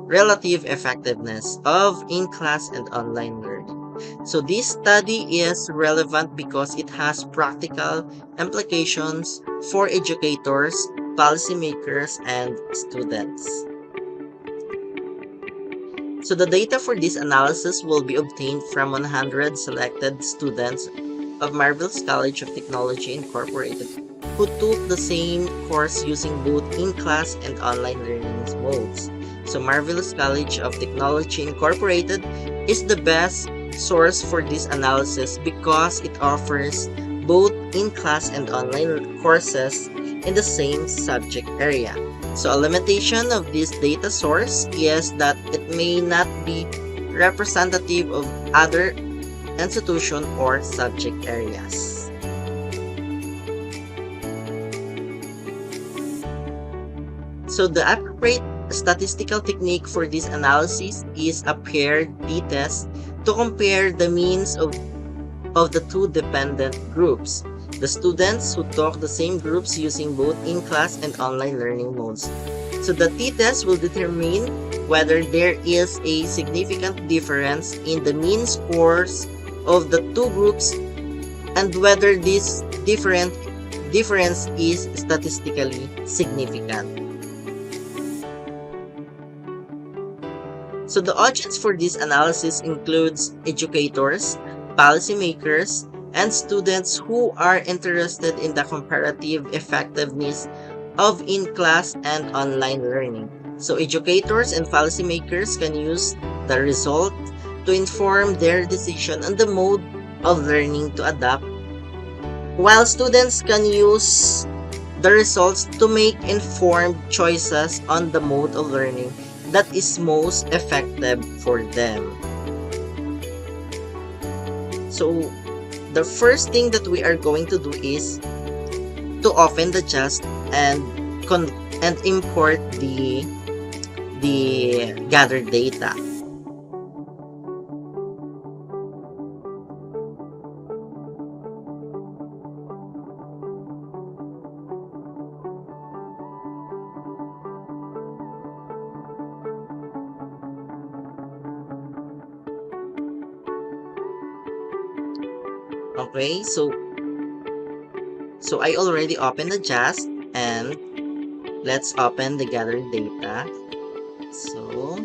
relative effectiveness of in-class and online learning. So this study is relevant because it has practical implications for educators, policymakers, and students. So the data for this analysis will be obtained from 100 selected students of Marvel's College of Technology Incorporated who took the same course using both in-class and online learning modes. So Marvel's College of Technology Incorporated is the best source for this analysis because it offers both in-class and online courses in the same subject area. So a limitation of this data source is that it may not be representative of other institution or subject areas. So the appropriate statistical technique for this analysis is a paired t-test to compare the means of the two dependent groups, the students who took the same groups using both in-class and online learning modes. So the t-test will determine whether there is a significant difference in the mean scores of the two groups and whether this difference is statistically significant. So the audience for this analysis includes educators, policymakers, and students who are interested in the comparative effectiveness of in-class and online learning. So educators and policymakers can use the result to inform their decision on the mode of learning to adopt, while students can use the results to make informed choices on the mode of learning that is most effective for them. So the first thing that we are going to do is to open the just and and import the gathered data. Okay, so I already opened the JAST, and let's open the gathered data. So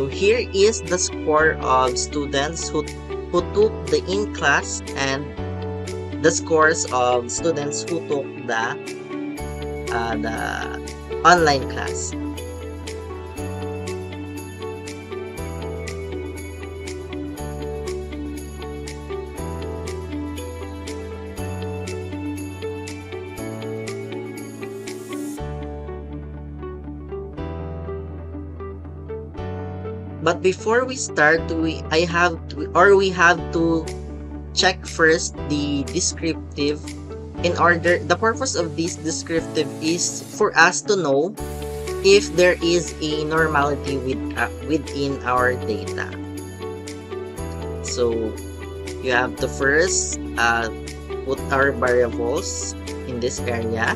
here is the score of students who took the in-class and the scores of students who took the online class. But before we start, we have to check first the descriptive. The purpose of this descriptive is for us to know if there is a normality within our data. So you have to first put our variables in this area,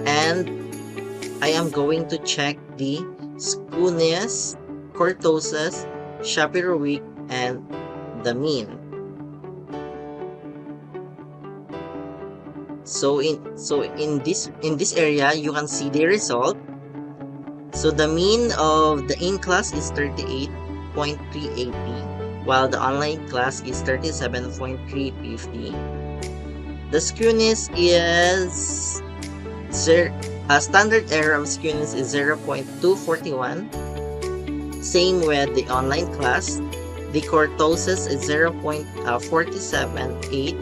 and I am going to check the skewness, kurtosis, Shapiro-Wilk, and the mean. So in this area, you can see the result. So the mean of the in-class is 38.380, while the online class is 37.350. The skewness is a standard error of skewness is 0.241. Same with the online class. The kurtosis is 0.478.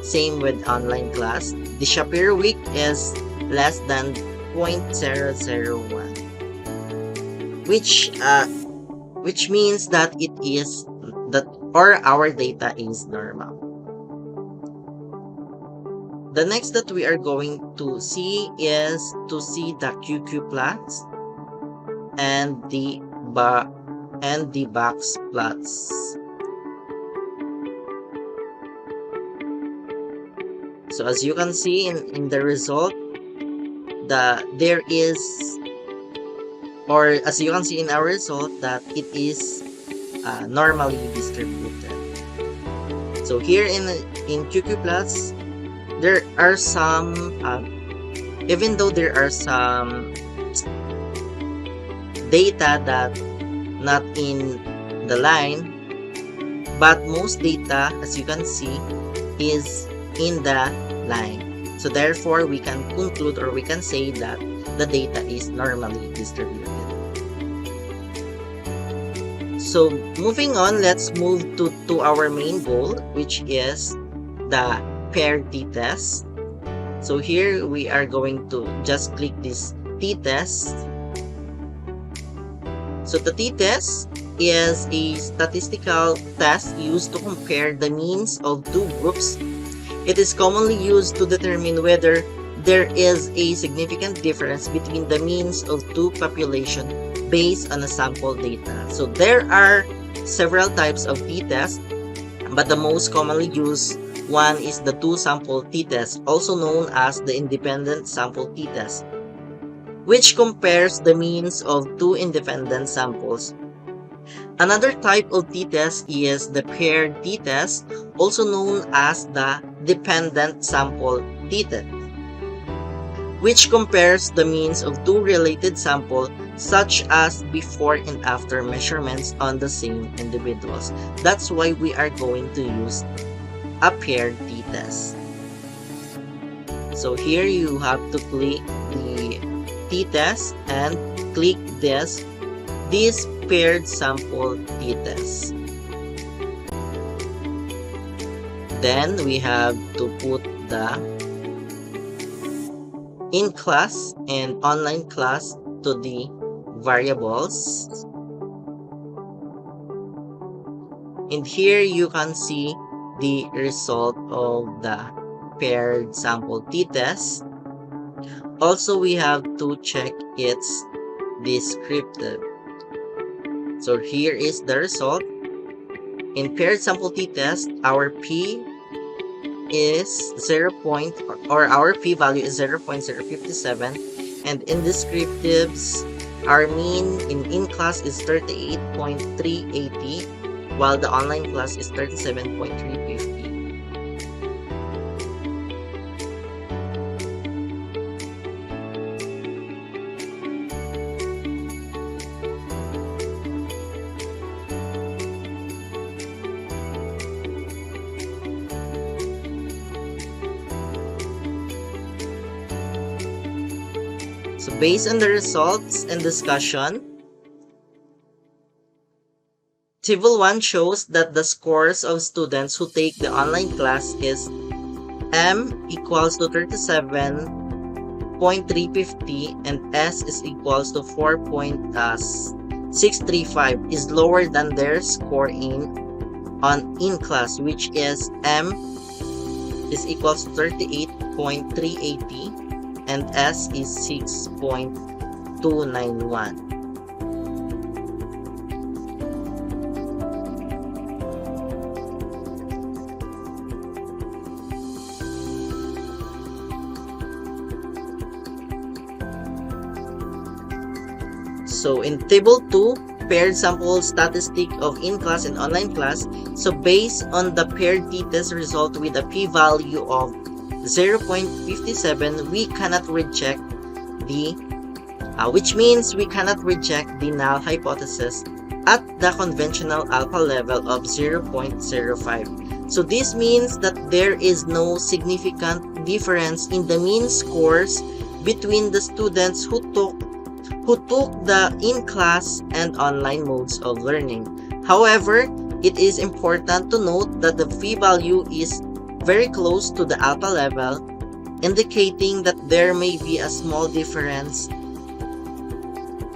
Same with online class. The Shapiro-Wilk is less than 0.001, which means that our data is normal. The next that we are going to see is to see the QQ plots and the box plots. So as you can see in the result, as you can see in our result, that it is normally distributed. So here in QQ plots, there are some, even though there are some data that not in the line, but most data, as you can see, is in the line. So therefore, we can conclude, or we can say that the data is normally distributed. So moving on, let's move to our main goal, which is the paired t-test. So here we are going to just click this t-test. So the t-test is a statistical test used to compare the means of two groups. It is commonly used to determine whether there is a significant difference between the means of two populations based on a sample data. So there are several types of t-test, but the most commonly used one is the two-sample t-test, also known as the independent sample t-test, which compares the means of two independent samples. Another type of t-test is the paired t-test, also known as the dependent sample t-test, which compares the means of two related samples, such as before and after measurements on the same individuals. That's why we are going to use a paired t-test. So here you have to click the t-test and click this paired sample t-test. Then we have to put the in-class and online class to the variables. And here you can see the result of the paired sample t-test. Also, we have to check its descriptive. So here is the result. In paired sample t-test, our p is 0. Or our p-value is 0.057, and in descriptives, our mean in class is 38.380, while the online class is 37.350. So based on the results and discussion, Table 1 shows that the scores of students who take the online class is M equals to 37.350 and S is equals to 4.635 is lower than their score in class, which is M is equals to 38.380 and S is 6.291. So in table 2, paired sample statistic of in-class and online class. So based on the paired t-test result with a p-value of 0.57, we cannot reject which means we cannot reject the null hypothesis at the conventional alpha level of 0.05. So this means that there is no significant difference in the mean scores between the students who took the in-class and online modes of learning. However, it is important to note that the p-value is very close to the alpha level, indicating that there may be a small difference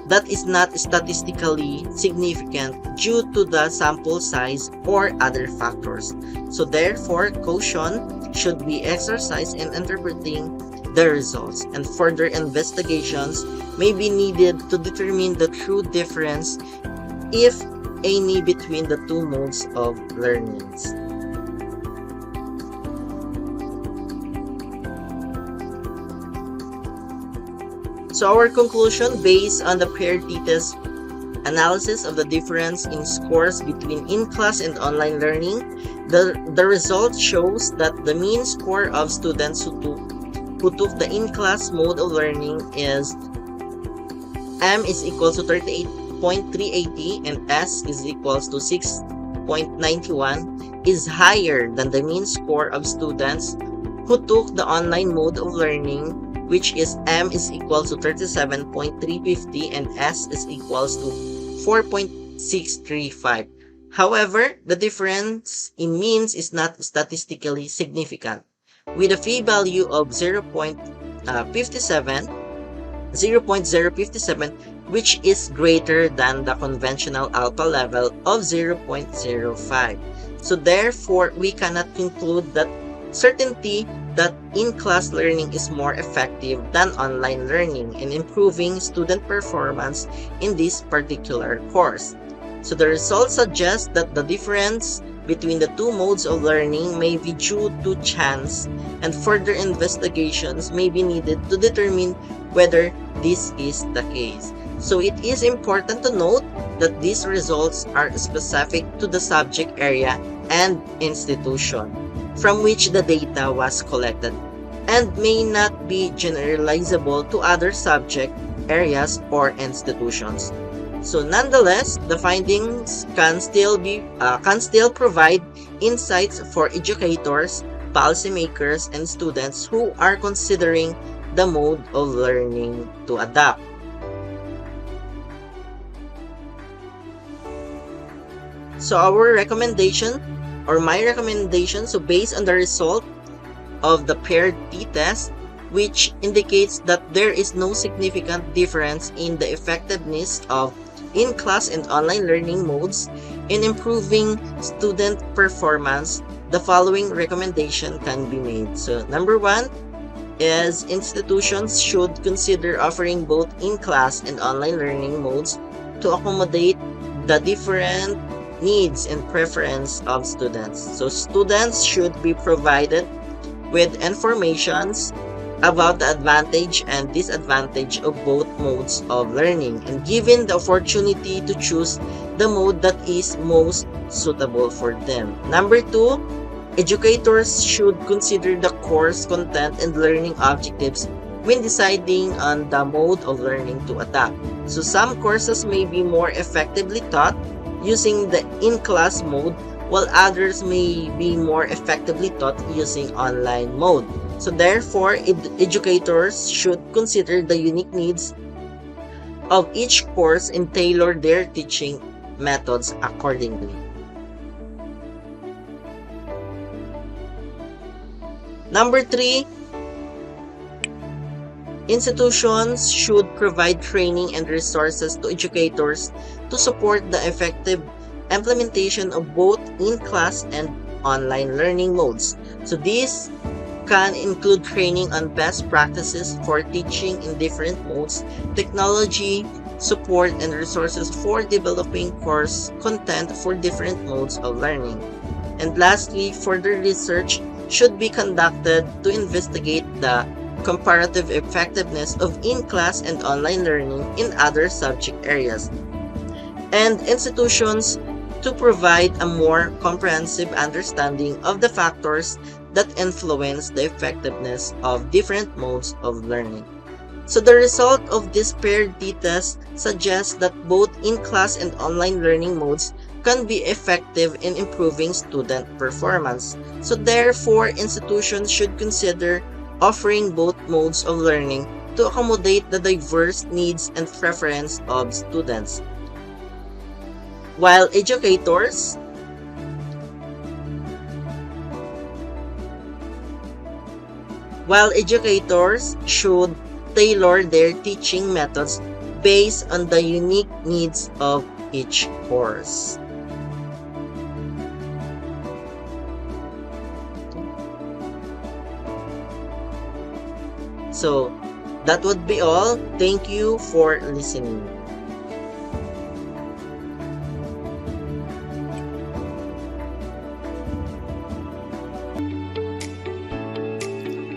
that is not statistically significant due to the sample size or other factors. So therefore, caution should be exercised in interpreting the results, and further investigations may be needed to determine the true difference, if any, between the two modes of learnings. So our conclusion based on the paired t-test analysis of the difference in scores between in-class and online learning, the result shows that the mean score of students who took the in-class mode of learning is M is equals to 38.380 and S is equals to 6.91 is higher than the mean score of students who took the online mode of learning, which is M is equals to 37.350 and S is equals to 4.635. However, the difference in means is not statistically significant, with a p-value of 0.057, which is greater than the conventional alpha level of 0.05. So therefore, we cannot conclude that certainty that in-class learning is more effective than online learning in improving student performance in this particular course. So the results suggest that the difference between the two modes of learning may be due to chance, and further investigations may be needed to determine whether this is the case. So it is important to note that these results are specific to the subject area and institution from which the data was collected, and may not be generalizable to other subject areas or institutions. So nonetheless, the findings can still provide insights for educators, policymakers, and students who are considering the mode of learning to adopt. So our recommendation, or my recommendation, so based on the result of the paired t-test, which indicates that there is no significant difference in the effectiveness of in-class and online learning modes, In improving student performance, the following recommendation can be made. So, number one is institutions should consider offering both in-class and online learning modes to accommodate the different needs and preference of students. So, students should be provided with informations about the advantage and disadvantage of both modes of learning and given the opportunity to choose the mode that is most suitable for them. Number two, educators should consider the course content and learning objectives when deciding on the mode of learning to adopt. So some courses may be more effectively taught using the in-class mode while others may be more effectively taught using online mode. So therefore, educators should consider the unique needs of each course and tailor their teaching methods accordingly. Number three, institutions should provide training and resources to educators to support the effective implementation of both in-class and online learning modes. So this can include training on best practices for teaching in different modes, technology, support, and resources for developing course content for different modes of learning. And lastly, further research should be conducted to investigate the comparative effectiveness of in-class and online learning in other subject areas. And institutions to provide a more comprehensive understanding of the factors that influence the effectiveness of different modes of learning. So the result of this paired t-test suggests that both in-class and online learning modes can be effective in improving student performance. So therefore, institutions should consider offering both modes of learning to accommodate the diverse needs and preference of students. While educators should tailor their teaching methods based on the unique needs of each course. So, that would be all. Thank you for listening.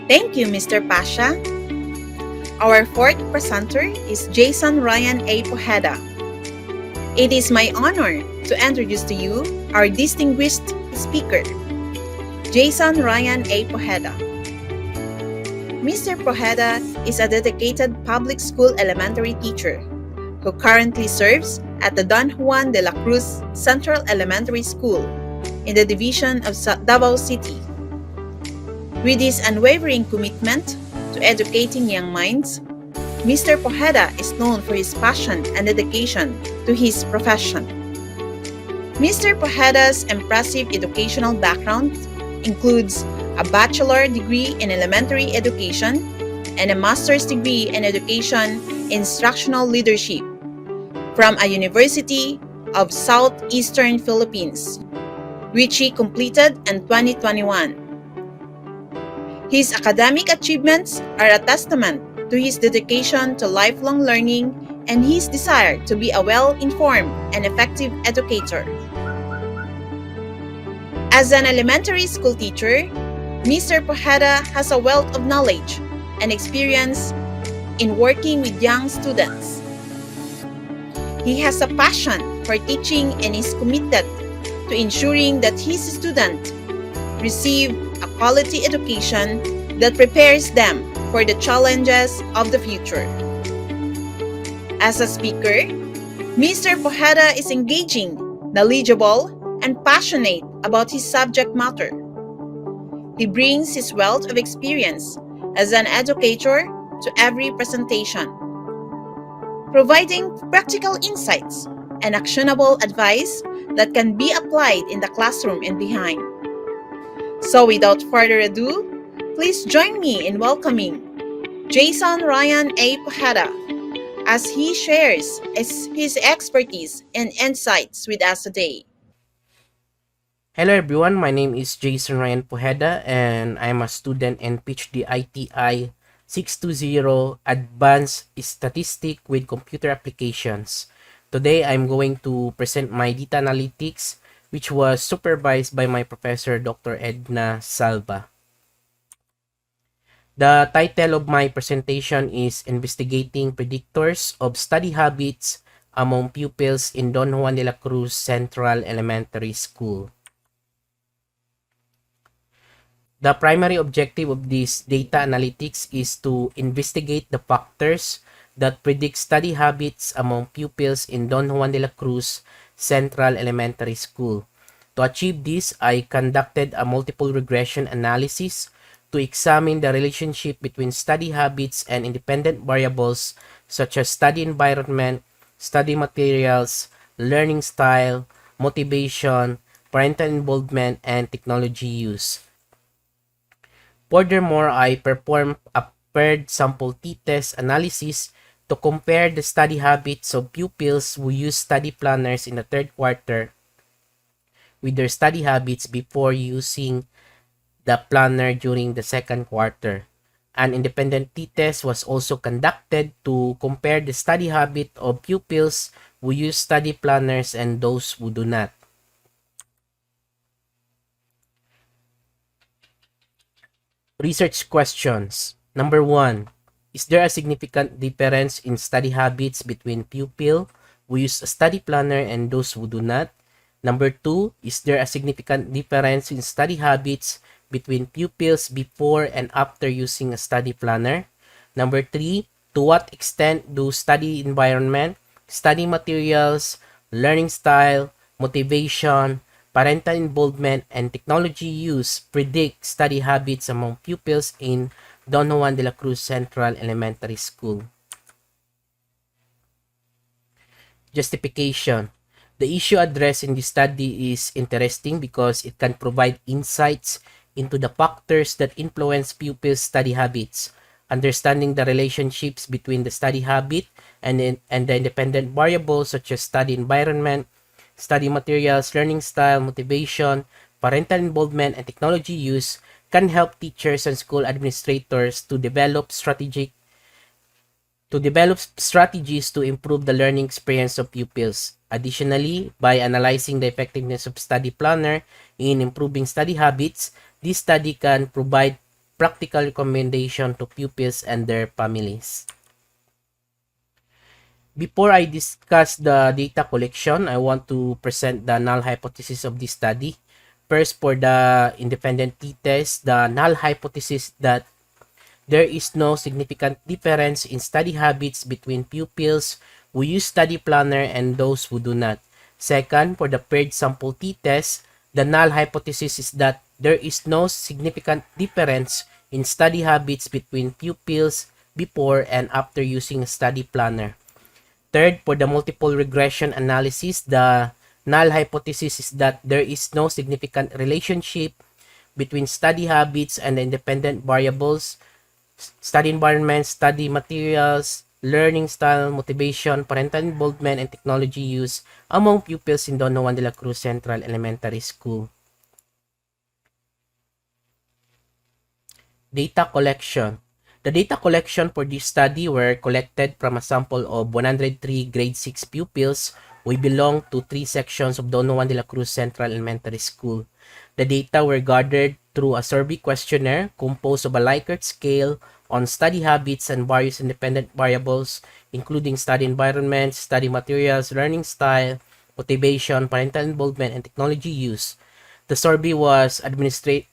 Thank you, Mr. Pasha. Our fourth presenter is Jason Ryan A. Pujeda. It is my honor to introduce to you our distinguished speaker, Jason Ryan A. Pujeda. Mr. Pujeda is a dedicated public school elementary teacher who currently serves at the Don Juan de la Cruz Central Elementary School in the division of Davao City. With his unwavering commitment to educating young minds, Mr. Pujeda is known for his passion and dedication to his profession. Mr. Pujeda's impressive educational background includes a bachelor degree in elementary education and a master's degree in education instructional leadership from a University of Southeastern Philippines, which he completed in 2021. His academic achievements are a testament to his dedication to lifelong learning and his desire to be a well-informed and effective educator. As an elementary school teacher, Mr. Pujeda has a wealth of knowledge and experience in working with young students. He has a passion for teaching and is committed to ensuring that his students receive a quality education that prepares them for the challenges of the future. As a speaker, Mr. Pujeda is engaging, knowledgeable, and passionate about his subject matter. He brings his wealth of experience as an educator to every presentation, providing practical insights and actionable advice that can be applied in the classroom and behind. So without further ado, please join me in welcoming Jason Ryan A. Pujeda as he shares his expertise and insights with us today. Hello everyone, my name is Jason Ryan Pujeda and I'm a student in PhD ITI 620 Advanced Statistic with Computer Applications. Today I'm going to present my data analytics which was supervised by my professor Dr. Edna Salva. The title of my presentation is Investigating Predictors of Study Habits Among Pupils in Don Juan de la Cruz Central Elementary School. The primary objective of this data analytics is to investigate the factors that predict study habits among pupils in Don Juan de la Cruz Central Elementary School. To achieve this, I conducted a multiple regression analysis to examine the relationship between study habits and independent variables such as study environment, study materials, learning style, motivation, parental involvement, and technology use. Furthermore, I performed a paired sample t-test analysis to compare the study habits of pupils who use study planners in the third quarter with their study habits before using the planner during the second quarter. An independent t-test was also conducted to compare the study habit of pupils who use study planners and those who do not. Research questions. Number 1. Is there a significant difference in study habits between pupil who use a study planner and those who do not? Number 2. Is there a significant difference in study habits between pupils before and after using a study planner? Number 3. To what extent do study environment, study materials, learning style, motivation, parental involvement, and technology use predict study habits among pupils in Don Juan de la Cruz Central Elementary School? Justification. The issue addressed in this study is interesting because it can provide insights into the factors that influence pupils' study habits. Understanding the relationships between the study habit and the independent variables such as study environment, study materials, learning style, motivation, parental involvement, and technology use can help teachers and school administrators to develop strategies to improve the learning experience of pupils. Additionally, by analyzing the effectiveness of study planner in improving study habits, this study can provide practical recommendation to pupils and their families. Before I discuss the data collection, I want to present the null hypothesis of this study. First, for the independent t-test, the null hypothesis that there is no significant difference in study habits between pupils who use study planner and those who do not. Second, for the paired sample t-test, the null hypothesis is that there is no significant difference in study habits between pupils before and after using a study planner. Third, for the multiple regression analysis, the null hypothesis is that there is no significant relationship between study habits and the independent variables, study environment, study materials, learning style, motivation, parental involvement, and technology use among pupils in Don Juan de la Cruz Central Elementary School. Data collection. The data collection for this study were collected from a sample of 103 grade 6 pupils who belong to 3 sections of Don Juan de la Cruz Central Elementary School. The data were gathered through a survey questionnaire composed of a Likert scale on study habits and various independent variables, including study environment, study materials, learning style, motivation, parental involvement, and technology use. The survey was administered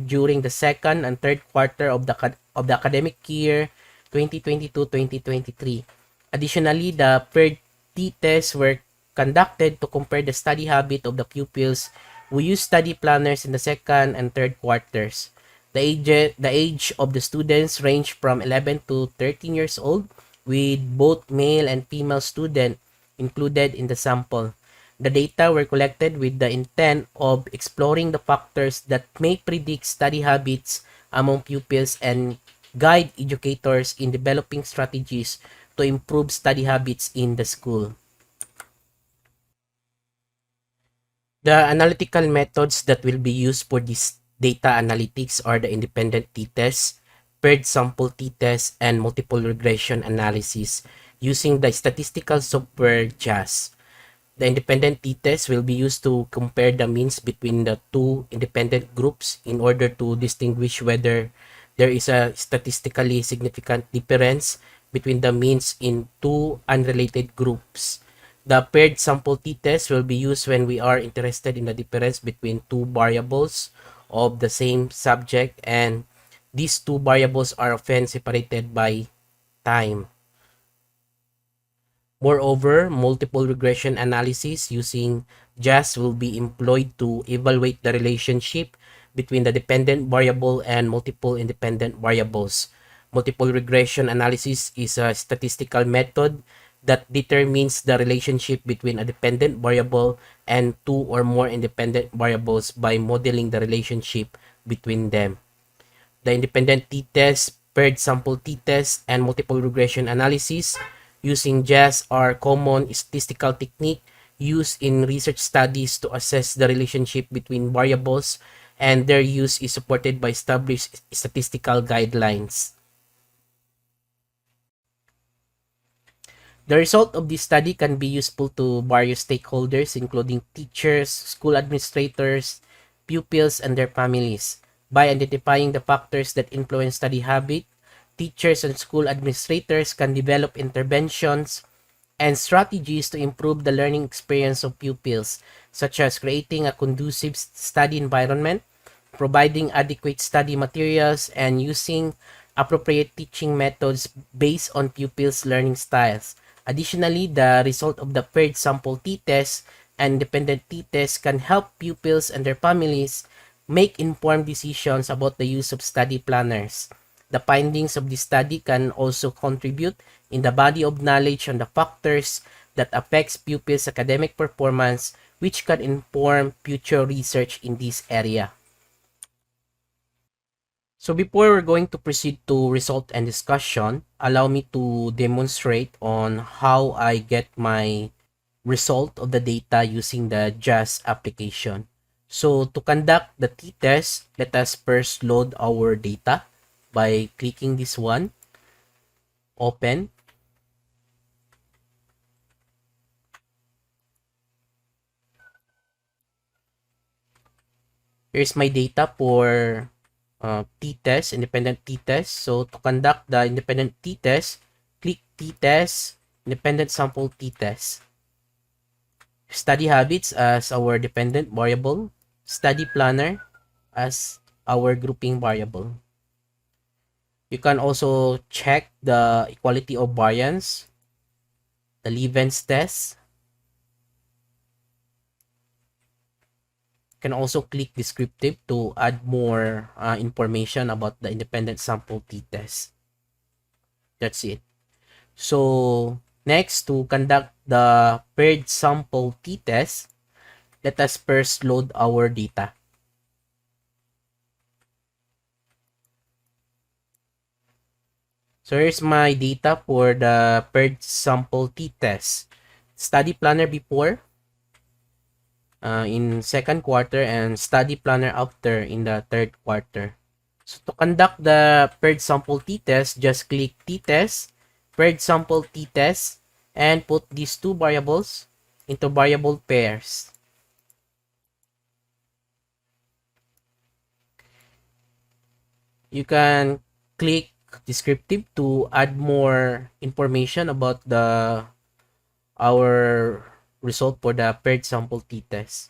during the second and third quarter of the academic year 2022-2023. Additionally, the paired t-tests were conducted to compare the study habit of the pupils who use study planners in the second and third quarters. The age of the students ranged from 11 to 13 years old, with both male and female students included in the sample. The data were collected with the intent of exploring the factors that may predict study habits among pupils and guide educators in developing strategies to improve study habits in the school. The analytical methods that will be used for this data analytics are the independent t-test, paired sample t-test, and multiple regression analysis using the statistical software JAS. The independent t-test will be used to compare the means between the two independent groups in order to distinguish whether there is a statistically significant difference between the means in two unrelated groups. The paired sample t-test will be used when we are interested in the difference between two variables of the same subject, and these two variables are often separated by time. Moreover, multiple regression analysis using JAS will be employed to evaluate the relationship between the dependent variable and multiple independent variables. Multiple regression analysis is a statistical method that determines the relationship between a dependent variable and two or more independent variables by modeling the relationship between them. The independent t-test, paired sample t-test, and multiple regression analysis using JAS are common statistical technique used in research studies to assess the relationship between variables, and their use is supported by established statistical guidelines. The result of this study can be useful to various stakeholders, including teachers, school administrators, pupils, and their families. By identifying the factors that influence study habit, teachers and school administrators can develop interventions and strategies to improve the learning experience of pupils, such as creating a conducive study environment, providing adequate study materials, and using appropriate teaching methods based on pupils' learning styles. Additionally, the result of the paired sample t-test and independent t-test can help pupils and their families make informed decisions about the use of study planners. The findings of this study can also contribute in the body of knowledge on the factors that affects pupils' academic performance, which can inform future research in this area. So before we're going to proceed to result and discussion, allow me to demonstrate on how I get my result of the data using the JAS application. So to conduct the t-test, let us first load our data by clicking this one, open. Here's my data for t-test, independent t-test. So to conduct the independent t-test, click t-test, independent sample t-test. Study habits as our dependent variable, study planner as our grouping variable. You can also check the equality of variance, the Levens test. You can also click descriptive to add more information about the independent sample t-test. That's it. So next, to conduct the paired sample t-test, let us first load our data. So here's my data for the paired sample t-test. Study planner before in second quarter and study planner after in the third quarter. So to conduct the paired sample t-test, just click t-test, paired sample t-test, and put these two variables into variable pairs. You can click descriptive to add more information about the our result for the paired sample t-test.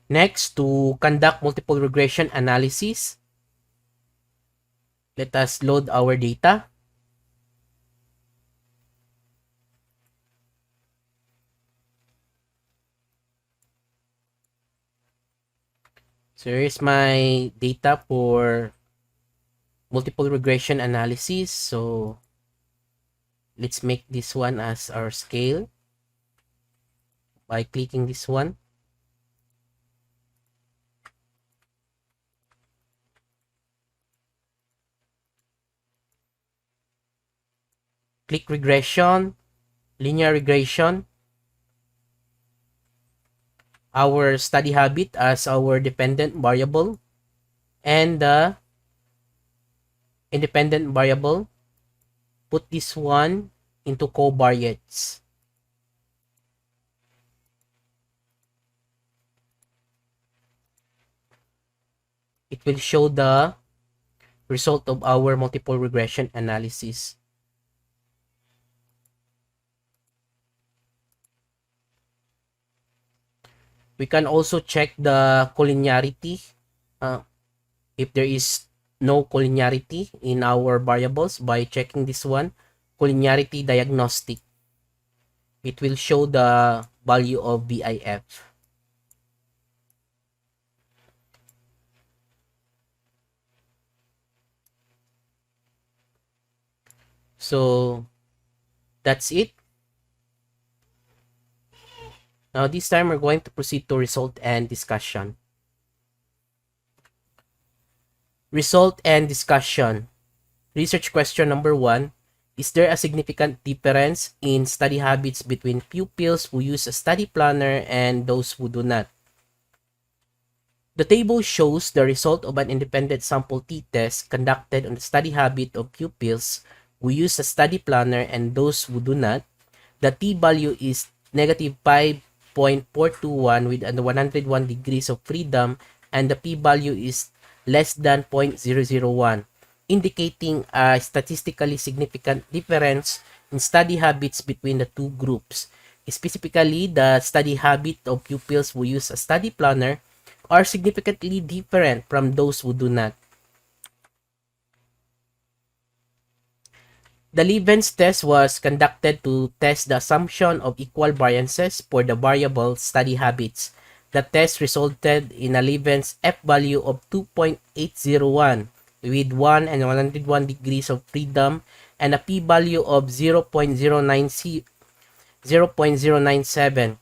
Next, to conduct multiple regression analysis, let us load our data. So here's my data for multiple regression analysis. So let's make this one as our scale by clicking this one. Click regression, linear regression, our study habit as our dependent variable, and the independent variable, put this one into covariates. It will show the result of our multiple regression analysis. We can also check the collinearity. If there is no collinearity in our variables by checking this one, collinearity diagnostic. It will show the value of BIF. So that's it. Now this time we're going to proceed to result and discussion. Result and discussion. Research question number 1. Is there a significant difference in study habits between pupils who use a study planner and those who do not? The table shows the result of an independent sample t-test conducted on the study habit of pupils who use a study planner and those who do not. The t-value is negative 5.421 with 101 degrees of freedom, and the p-value is less than 0.001, indicating a statistically significant difference in study habits between the two groups. Specifically, the study habit of pupils who use a study planner are significantly different from those who do not. The Levens test was conducted to test the assumption of equal variances for the variable study habits. The test resulted in a Levens f-value of 2.801 with 1 and 101 degrees of freedom and a p-value of 0.097.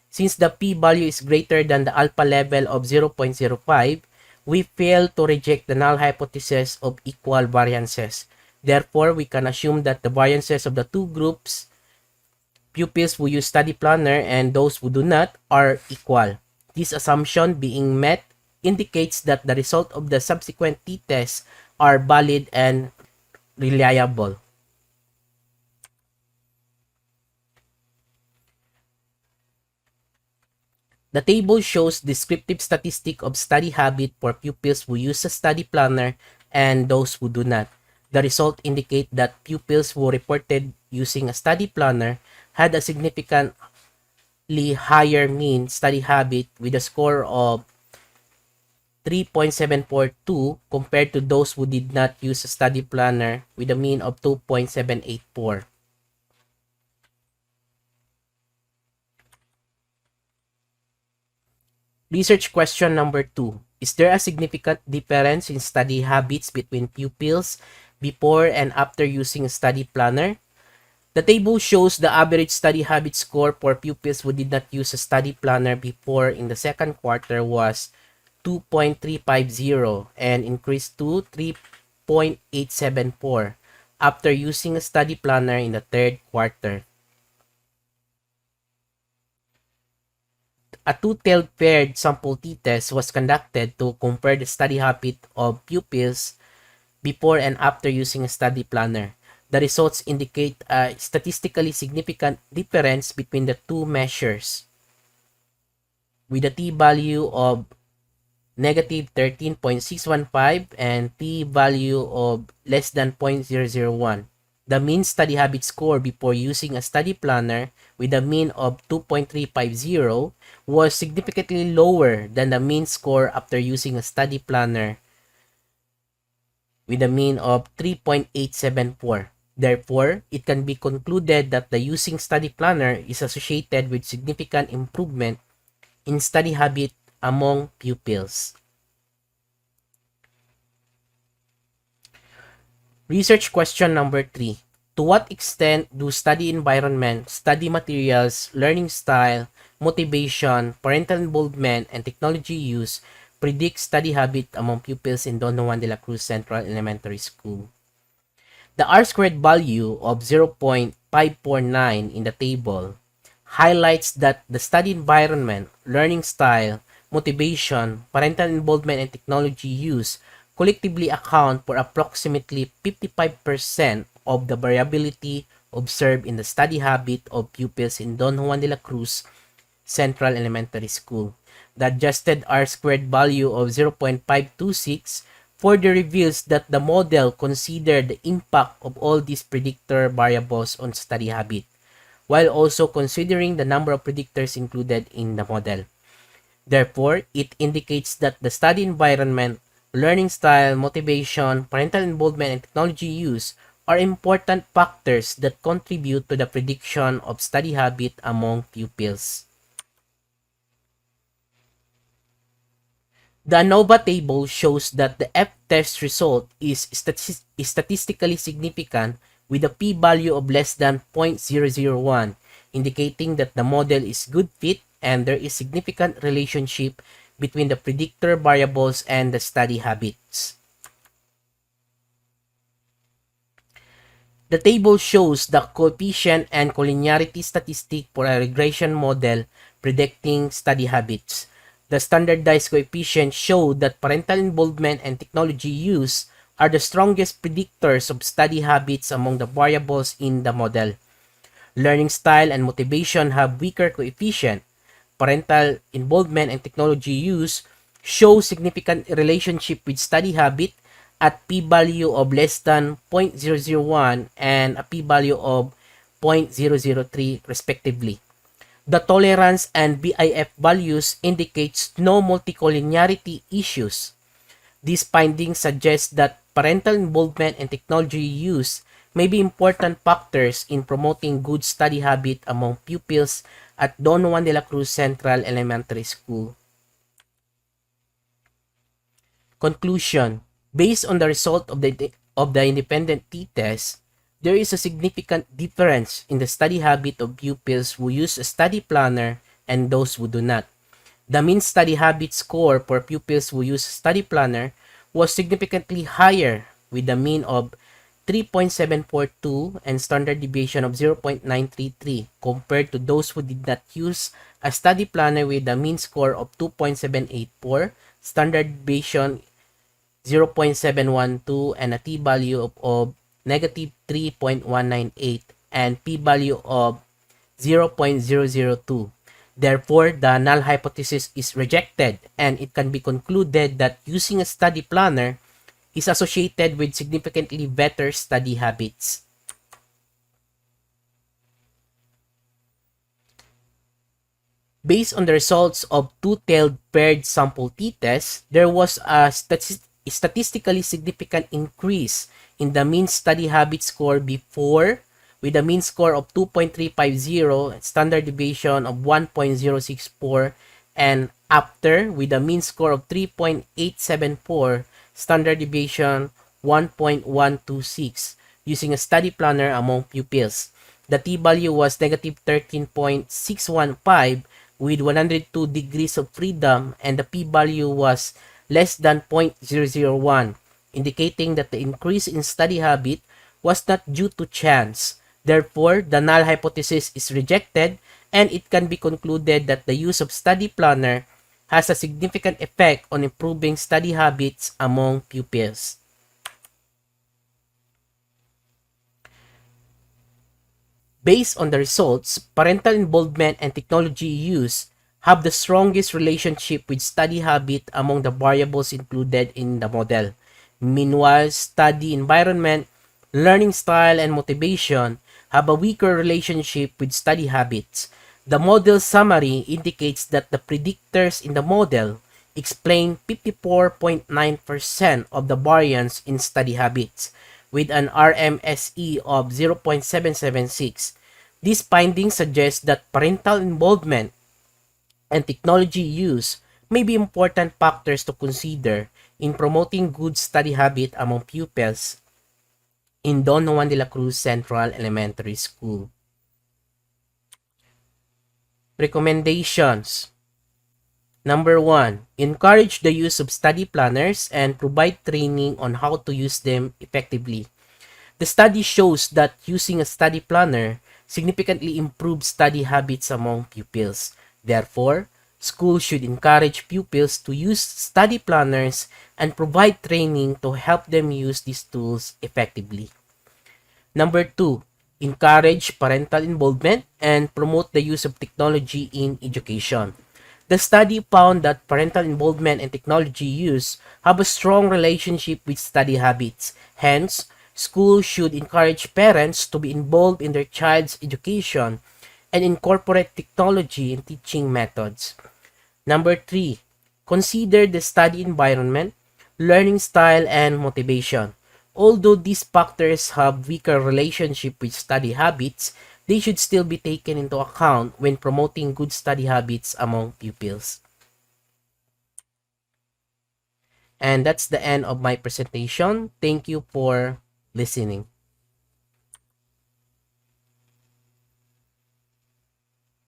Since the p-value is greater than the alpha level of 0.05, we fail to reject the null hypothesis of equal variances. Therefore, we can assume that the variances of the two groups, pupils who use study planner and those who do not, are equal. This assumption being met indicates that the result of the subsequent t-tests are valid and reliable. The table shows descriptive statistic of study habit for pupils who use a study planner and those who do not. The result indicate that pupils who reported using a study planner had a significantly higher mean study habit with a score of 3.742 compared to those who did not use a study planner with a mean of 2.784. Research question number 2. Is there a significant difference in study habits between pupils before and after using a study planner? The table shows the average study habit score for pupils who did not use a study planner before in the second quarter was 2.350 and increased to 3.874 after using a study planner in the third quarter. A two-tailed paired sample t-test was conducted to compare the study habit of pupils before and after using a study planner. The results indicate a statistically significant difference between the two measures, with a t-value of negative 13.615 and p-value of less than 0.001. The mean study habit score before using a study planner with a mean of 2.350 was significantly lower than the mean score after using a study planner with a mean of 3.874. Therefore, it can be concluded that the using study planner is associated with significant improvement in study habit among pupils. Research question number 3. To what extent do study environment, study materials, learning style, motivation, parental involvement, and technology use predict study habit among pupils in Don Juan de la Cruz Central Elementary School? The R-squared value of 0.001 549 in the table highlights that the study environment, learning style, motivation, parental involvement, and technology use collectively account for approximately 55% of the variability observed in the study habit of pupils in Don Juan de la Cruz Central Elementary School. The adjusted R-squared value of 0.526 further reveals that the model considered the impact of all these predictor variables on study habit, while also considering the number of predictors included in the model. Therefore, it indicates that the study environment, learning style, motivation, parental involvement, and technology use are important factors that contribute to the prediction of study habit among pupils. The ANOVA table shows that the F-test result is statistically significant with a p-value of less than 0.001, indicating that the model is good fit and there is significant relationship between the predictor variables and the study habits. The table shows the coefficient and collinearity statistic for a regression model predicting study habits. The standardized coefficients show that parental involvement and technology use are the strongest predictors of study habits among the variables in the model. Learning style and motivation have weaker coefficient. Parental involvement and technology use show significant relationship with study habit at p-value of less than 0.001 and a p-value of 0.003 respectively. The tolerance and BIF values indicates no multicollinearity issues. These findings suggest that parental involvement and technology use may be important factors in promoting good study habit among pupils at Don Juan de la Cruz Central Elementary School. Conclusion: based on the result of the independent t-test, there is a significant difference in the study habit of pupils who use a study planner and those who do not. The mean study habit score for pupils who use a study planner was significantly higher with a mean of 3.742 and standard deviation of 0.933 compared to those who did not use a study planner with a mean score of 2.784, standard deviation 0.712, and a t-value of negative 3.198 and p-value of 0.002. Therefore, the null hypothesis is rejected and it can be concluded that using a study planner is associated with significantly better study habits. Based on the results of two-tailed paired sample t-test, there was a statistically significant increase in the mean study habit score before with a mean score of 2.350, standard deviation of 1.064, and after with a mean score of 3.874, standard deviation 1.126 using a study planner among pupils. The t-value was negative 13.615 with 102 degrees of freedom and the p-value was less than 0.001, indicating that the increase in study habit was not due to chance. Therefore, the null hypothesis is rejected and it can be concluded that the use of study planner has a significant effect on improving study habits among pupils. Based on the results, parental involvement and technology use have the strongest relationship with study habit among the variables included in the model. Meanwhile, study environment, learning style, and motivation have a weaker relationship with study habits. The model summary indicates that the predictors in the model explain 54.9% of the variance in study habits, with an RMSE of 0.776. These findings suggest that parental involvement and technology use may be important factors to consider in promoting good study habit among pupils in Don Juan de la Cruz Central Elementary School. Recommendations. Number 1. Encourage the use of study planners and provide training on how to use them effectively. The study shows that using a study planner significantly improve study habits among pupils. Therefore, schools should encourage pupils to use study planners and provide training to help them use these tools effectively. Number two, encourage parental involvement and promote the use of technology in education. The study found that parental involvement and technology use have a strong relationship with study habits. Hence, schools should encourage parents to be involved in their child's education and incorporate technology in teaching methods. Number three, consider the study environment, learning style, and motivation. Although these factors have weaker relationship with study habits, they should still be taken into account when promoting good study habits among pupils. And that's the end of my presentation. Thank you for listening.